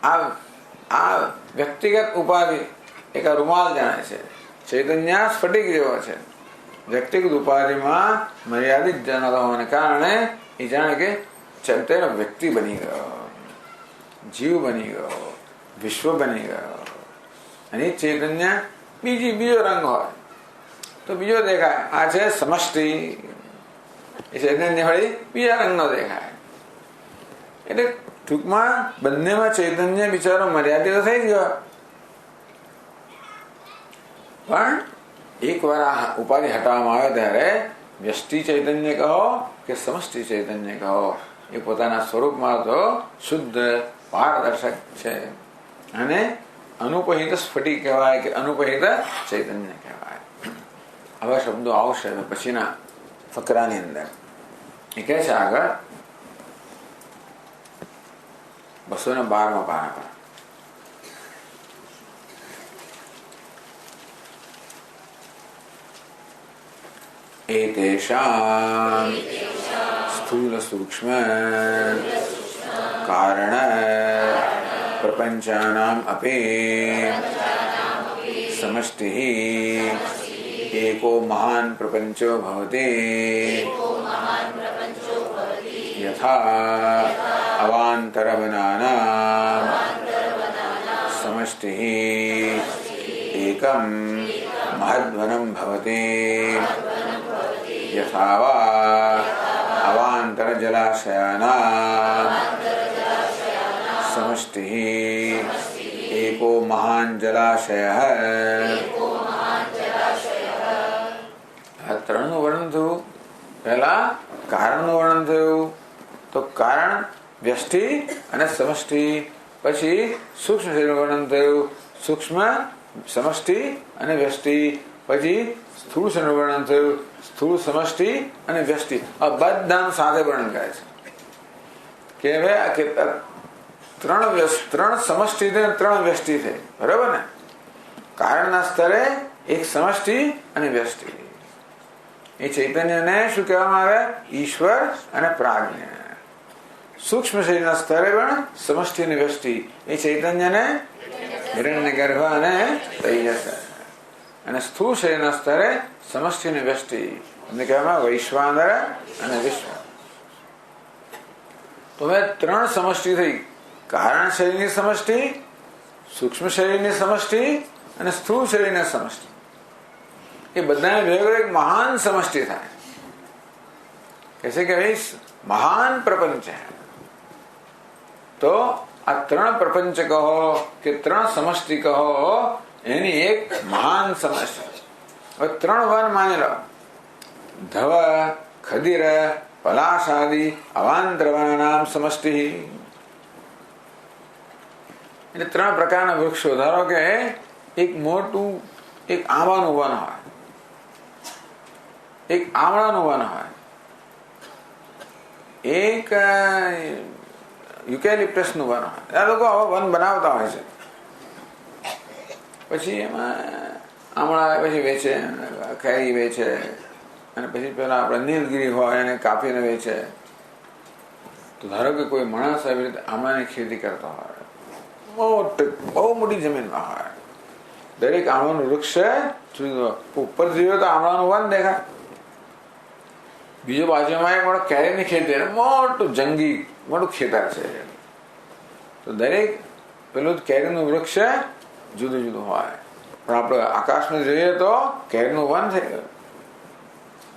આ વ્યક્તિગત ઉપાધિ એક આ રૂમાલ જાણે છે, ચૈતન્ય સ્ફટિક જેવો છે. વ્યક્તિગત ઉપાધિમાં મર્યાદિત જણાતા હોવાને કારણે એ જાણે કે ચૈતન્ય વ્યક્તિ બની ગયો, જીવ બની ગયો, વિશ્વ બની ગયો. અને ચૈતન્ય બીજો રંગ હોય તો બીજો દેખાય. આ છે સમષ્ટિ, એ ચૈતન્ય વળી બીજા રંગનો દેખાય. એટલે ટૂંકમાં બંનેમાં ચૈતન્ય બિચારો મર્યાદિત થઈ ગયો. પણ એક વાર આ ઉપાધિ હટાવવામાં આવે ત્યારે વ્યષ્ટિ ચૈતન્ય કહો કે સમષ્ટિ ચૈતન્ય કહો, એ પોતાના સ્વરૂપમાં તો શુદ્ધ પારદર્શક છે. અને અનુપહિત સ્ફટિક કહેવાય કે અનુપહિત ચૈતન્ય કહેવાય. આવા શબ્દો આવશે પછીના ફકરાની અંદર. એ કહે છે આગળ 212 પાના પર, એતેષાં સ્થૂલ સૂક્ષ્મ કારણ પ્રપંચાનામ અપી સમષ્ટિ एको महान प्रपंचो भवति यथा अवान्तरवनानां समष्टिः एकं महद्वनं भवति यथा वा अवान्तरजलाशयानां समष्टिः एको महान जलाशयः. ત્રણનું વર્ણન થયું. પહેલા કારણનું વર્ણન થયું, તો કારણ વ્યષ્ટિ અને સમષ્ટિ. પછી સૂક્ષ્મ શરીરનું વર્ણન થયું, સૂક્ષ્મ સમષ્ટિ અને વ્યષ્ટિ. પછી સ્થૂળ શરીરનું વર્ણન થયું, સ્થૂળ સમષ્ટિ અને વ્યષ્ટિ. આ બધાનું સાથે વર્ણન કરે છે કે ત્રણ સમષ્ટિ થઈ, ત્રણ વ્યષ્ટિ થઈ. બરાબર ને? કારણના સ્તરે એક સમષ્ટિ અને વ્યષ્ટિ. એ ચૈતન્યને શું કહેવામાં આવે? ઈશ્વર અને પ્રાજ્ઞ. સૂક્ષ્મ શરીરના સ્તરે પણ સમષ્ટિ અને વ્યષ્ટિ. એ ચૈતન્યને હિરણ્યગર્ભ અને તૈજસ. અને સ્થૂળ શરીરના સ્તરે સમષ્ટિ અને વ્યષ્ટિ એમને કહેવામાં વૈશ્વાનર અને વિશ્વ. તો હવે ત્રણ સમષ્ટિ થઈ. કારણ શરીરની સમષ્ટિ, સૂક્ષ્મ શરીરની સમષ્ટિ અને સ્થૂળ શરીરની સમષ્ટિ. એ બધાને ભેગો એક મહાન સમષ્ટિ થાય. કહે કે ભાઈ મહાન પ્રપંચ. તો આ ત્રણ પ્રપંચ કહો કે ત્રણ સમષ્ટિ કહો, એની એક મહાન સમસ્યા. હવે 3 વન માની લો, ધવ, ખદીર, પલાશાદી અવાંતર વનાનામ સમષ્ટિ. એટલે 3 પ્રકારના વૃક્ષો. ધારો કે એક મોટું એક આંબાનું વન હોય, એક આમળાનું વન હોય, એક યુકેલિપ્ટસનું વન હોય. આ લોકો આવા વન બનાવતા હોય છે. પછી એમાં આમળા પછી વેચે, કેરી વેચે, અને પછી પેલા આપણે નીલગીરી હોય એને કાપીને વેચે. તો ધારો કે કોઈ માણસ આવી રીતે આમળાની ખેતી કરતો હોય, બહુ મોટી જમીનમાં હોય, દરેક આમળાનું વૃક્ષ ઉપર જોઈએ તો આમળાનું વન દેખાય. બીજો બાજુમાં એક મોટો કેરીની ખેતી, મોટું જંગી મોટું ખેતર છે. તો દરેક પેલું કેરીનું વૃક્ષ જુદું જુદું હોય. પણ આપણે આકાશમાં જોઈએ તો કેરીનું વન થઈ ગયું.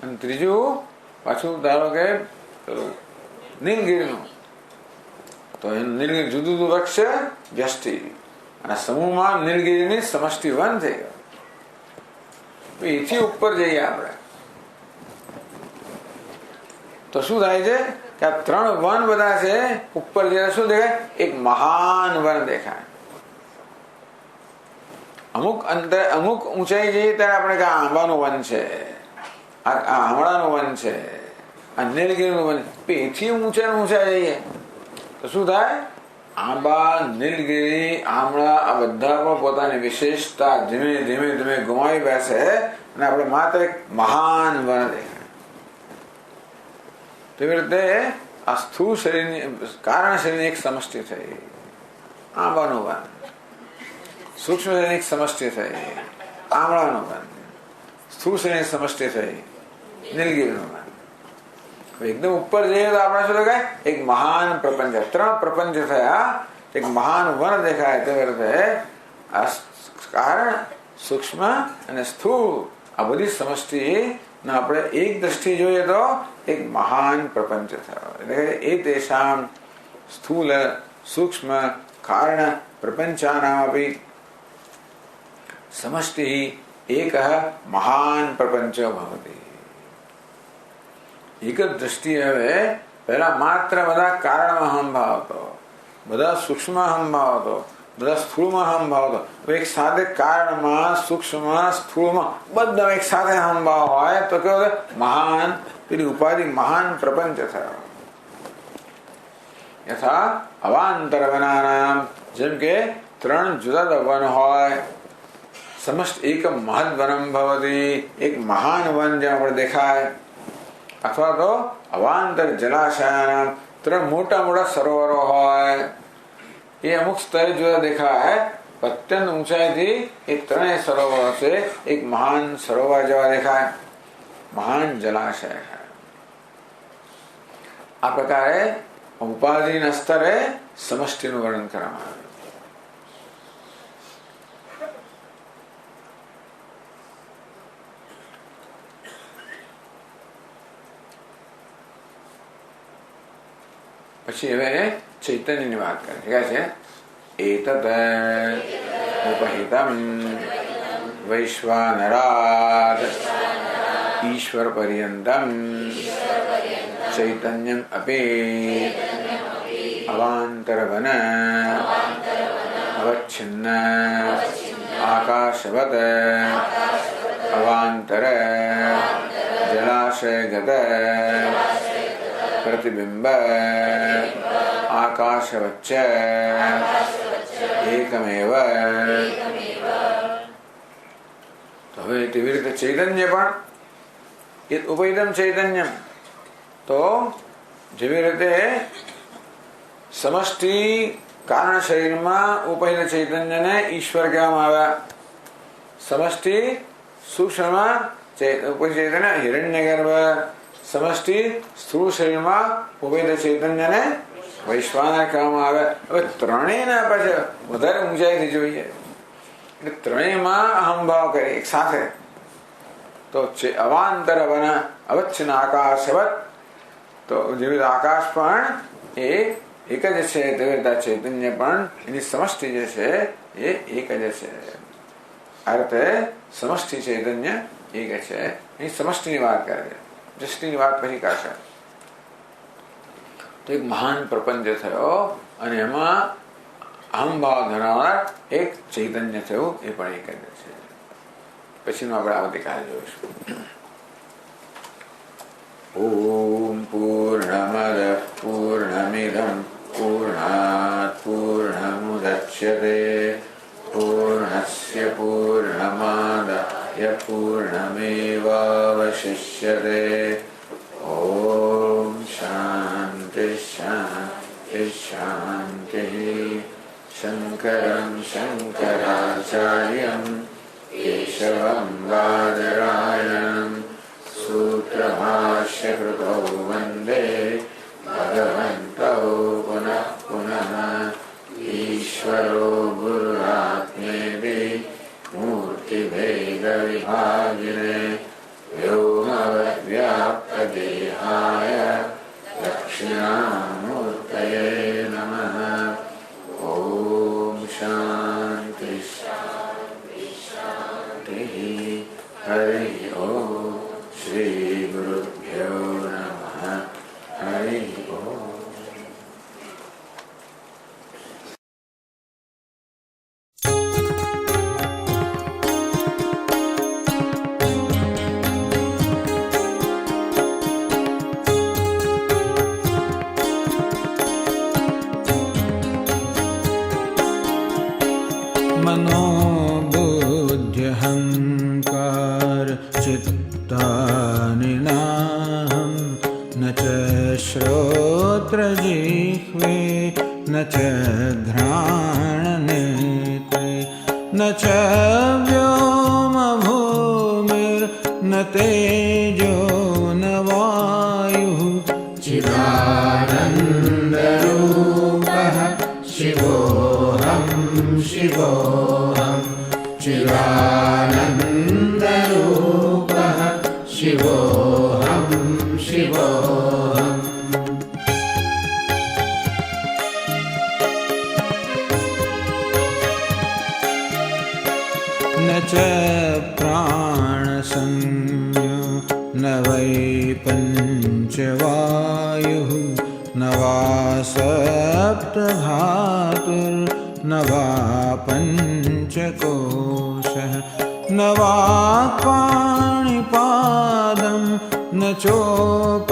અને ત્રીજું પાછું ધારો કે પેલું નીલગીરીનું, તો નીલગીરી જુદું જુદું વૃક્ષ વ્યષ્ટિ, અને સમૂહમાં નીલગીરીની સમષ્ટિ વન થઈ ગયો. એથી ઉપર જઈએ આપણે તો શું થાય છે કે આ 3 વન બધા છે. ઉપર જયારે શું દેખાય? એક મહાન વન દેખાય. અમુક અંતર અમુક ઊંચાઈ જઈએ ત્યારે આપણે કે આંબાનું વન છે, આ આમળાનું વન છે, આ નીલગીરીનું વન. એથી ઊંચા જઈએ તો શું થાય? આંબા, નીલગીરી, આમળા આ બધા પણ પોતાની વિશેષતા ધીમે ધીમે ધીમે ગુમાવી બેસે, અને આપણે માત્ર એક મહાન વન દેખાય. તેવી રીતે આ સ્થૂળ શરીરની કારણ શરીરની એક સમષ્ટિ થઈ આંબાનું વન, સૂક્ષ્મ શરીરની એક સમષ્ટિ થઈ આમળાનું વન, સ્થૂળ શરીરની સમષ્ટિ થઈ નીલગીરીનું વન. એકદમ ઉપર જઈએ તો આપણે શું દેખાય? એક મહાન પ્રપંચ. 3 પ્રપંચ થયા, એક મહાન વન દેખાય. તેવી રીતે આ કારણ, સૂક્ષ્મ અને સ્થૂળ આ બધી સમષ્ટિ આપણે એક દ્રષ્ટિ જોઈએ તો એક મહાન પ્રપંચ થયો. એટલે એ તેષામ સ્થૂલ સૂક્ષ્મ કારણ પ્રપંચાનામપી સમષ્ટિ એક મહાન પ્રપંચો ભવતિ. એક જ દ્રષ્ટિ. હવે પહેલા માત્ર બધા કારણમાં હમભાવ હતો, બધા સૂક્ષ્મમાં હમભાવ હતો, બધા સ્થૂળમાં હમભાવ હતો. એક સાથે કારણમાં, સૂક્ષ્મમાં, સ્થૂળમાં બધા એક સાથે હમભાવ હોય તો કેવો મહાન પેલી ઉપાધિ મહાન પ્રપંચ થયો. યથા અવાંતર વનાનામ, જેમ કે 3 જુદા જુદા વન હોય. સમસ્ત એક મહદ વનમ ભવતી, એક મહાન વન જ્યાં આપણે દેખાય. અથવા તો અવાંતર જલાશય, 3 મોટા મોટા સરોવરો હોય, એ અમુક સ્તરે જુદા દેખાય. અત્યંત ઊંચાઈથી એ 3 સરોવરો છે એક મહાન સરોવર જેવા દેખાય, મહાન જલાશય. આ પ્રકારે ઉપાધિના સ્તરે સમષ્ટિનું વર્ણન કરવામાં આવ્યું. પછી હવે ચૈતન્યની વાત કરે છે. એતત ઉપહિતમ વૈશ્વાનરાદ ઈશ્વર પર્યંતમ ચૈતન્યમ અપી અવાંતરવન અવચ્છિન્ન આકાશવત અવાંતર જલાશયગત પ્રતિબિંબ આકાશવચ્ચ એકમેવ. તો હવે તેવી રીતે ચૈતન્ય પણ એ ઉપૈદમ ચૈતન્યમ. તો જેવી રીતે સમષ્ટિ કારણ શરીરમાં ઉપૈદ ચૈતન્યને ઈશ્વર કહેવામાં આવ્યા, સમષ્ટિ સૂક્ષ્મમાં ઉપૈદ ચૈતન્ય હિરણ્યગર્ભ, સમષ્ટિ સ્થૂળ શરીરમાં ઉપૈદ ચૈતન્યને વૈશ્વાનર કહેવામાં આવે. હવે ત્રણેયના પાછળ વધારે ઊંચાઈથી જોઈએ એટલે ત્રણેયમાં અહમભાવ કરી એક સાથે. તો અવાંતર વન અવચ્છિન્ન આકાશવત, તો જેવી આકાશ પણ એ એક જ છે તેવી રીતે ચૈતન્ય પણ એની સમષ્ટિ જે છે એ એક જ છે. આ રીતે સમષ્ટિ ચૈતન્ય એ કહે છે એ સમષ્ટિની વાત કરે છે, દૃષ્ટિની વાત પછી કરશે. તો એક મહાન પ્રપંચ થયો અને એમાં અહંભાવ ધરાવનાર એક ચૈતન્ય થયું, એ પણ એક જ છે. પછીનું આપણે આવતીકાલે જોઈશું. ઓમ પૂર્ણમદ પૂર્ણમિદં પૂર્ણાત પૂર્ણમુદચ્યતે પૂર્ણસ્ય પૂર્ણમાદાય પૂર્ણમેવાવશિષ્યતે. ઓમ શાંતિ શાંતિ શાંતિ. શંકરં શંકરાચાર્યં કેશવં બાદરાયણં સૂત્રભાષ્યકૃતૌ વંદે ભગવन्तौ પુનઃ પુનઃ. ઈશ્વરો ગુરુરાત્મેતિ મૂર્તિભેદવિભાગિને વ્યોમવદ્વ્યાપ્તદેહાય દક્ષિણામૂર્તये નમઃ. ઓમ શાંતિ શાંતિ શાંતિ. હરિ ઓમ. શ્રી ગુરુભ્યો નમઃ. હરિ ઓમ. मनोबुद्ध्यहंकार चित्तानि नाहं न च श्रोत्रजिह्वे न च घ्राणनेत्रे न च व्योमभूमिर्न तेजो न वायुः. चिदानन्दरूपः शिवोऽहं शिवोऽहं. चिदानन्दरूपः शिवोऽहं शिवोऽहम्. न च प्राणसंज्ञो न वै पञ्चवायुः न वा सप्तधातुर्न वा पञ्चकोशः न वा पाणिपादं न चोपस्थपायुः.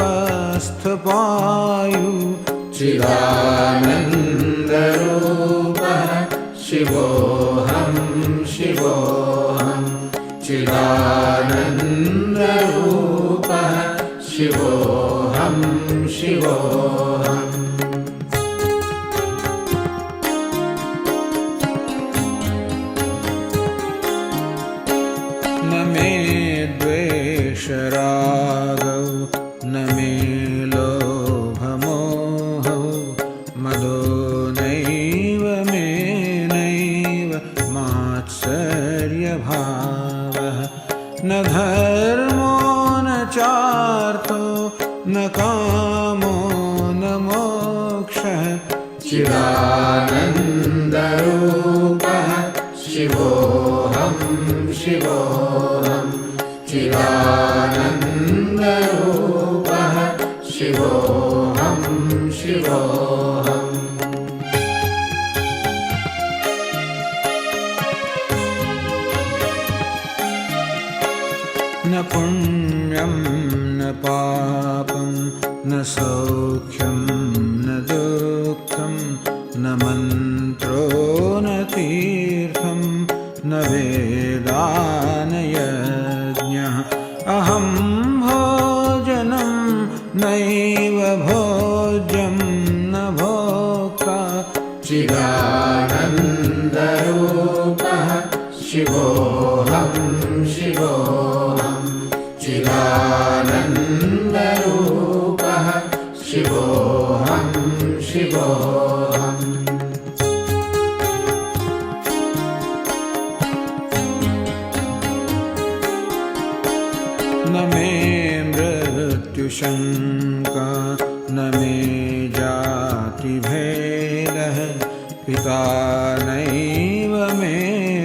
चिदानन्दरूपः शिवोऽहं शिवोऽहं. चिदानन्दरूपः शिवोऽहं शिवोऽहम्. न मे द्वेषरागौ न मे लोभमोहौ मदो नैव मे नैव मात्सर्यभावः. न धर्मो न चार्थो न कामो न मोक्षः. चिदानन्दरूपः शिवोऽहं शिवोऽहं. चिदानन्दरूपः शिवोऽहं शिवोऽहम्. न पुण्यं न पापं न सौख्यं न दुःखं न मन्त्रो न तीर्थं न वेदा न यज्ञः. अहं भोजनं नैव भोज्यं न भोक्ता. चिदानन्दरूपः शिवोऽहं शिवोऽहं. चिदानन्दरूपः शिवोऽहं शिवोऽहम्. न मे मृत्युशङ्का न मे जातिभेदः. पिता नैव मे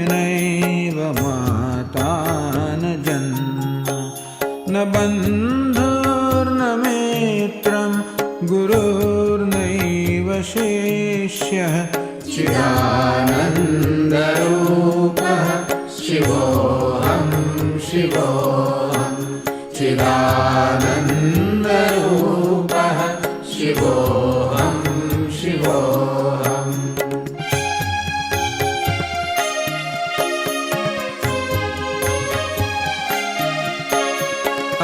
नैव मा बन्धुर्न मित्रं गुरुर्नैव शिष्यः चिदानन्दरूपः शिवोऽहं शिवोऽहं चिदानन्दरूपः शिवोऽहं शिवोऽहम्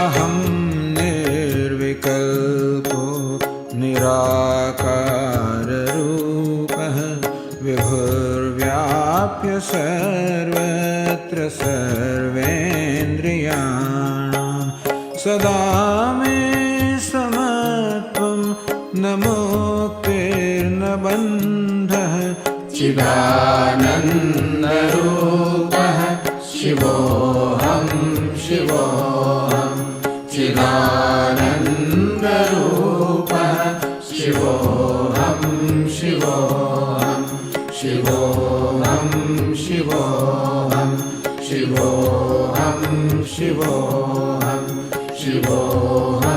अहं निर्विकल्पो निराकाररूपः विभुर्व्याप्य सर्वत्र सर्वेन्द्रियाणां सदा मे समत्वं न मुक्तिर्न बन्धः चिदानन्दरूपः शिवोऽहं शिवोऽहं चिदानन्दरूपः शिवोऽहं शिवोऽहं शिवोऽहं शिवोऽहं शिवोऽहं शिवोऽहं शिवोऽहं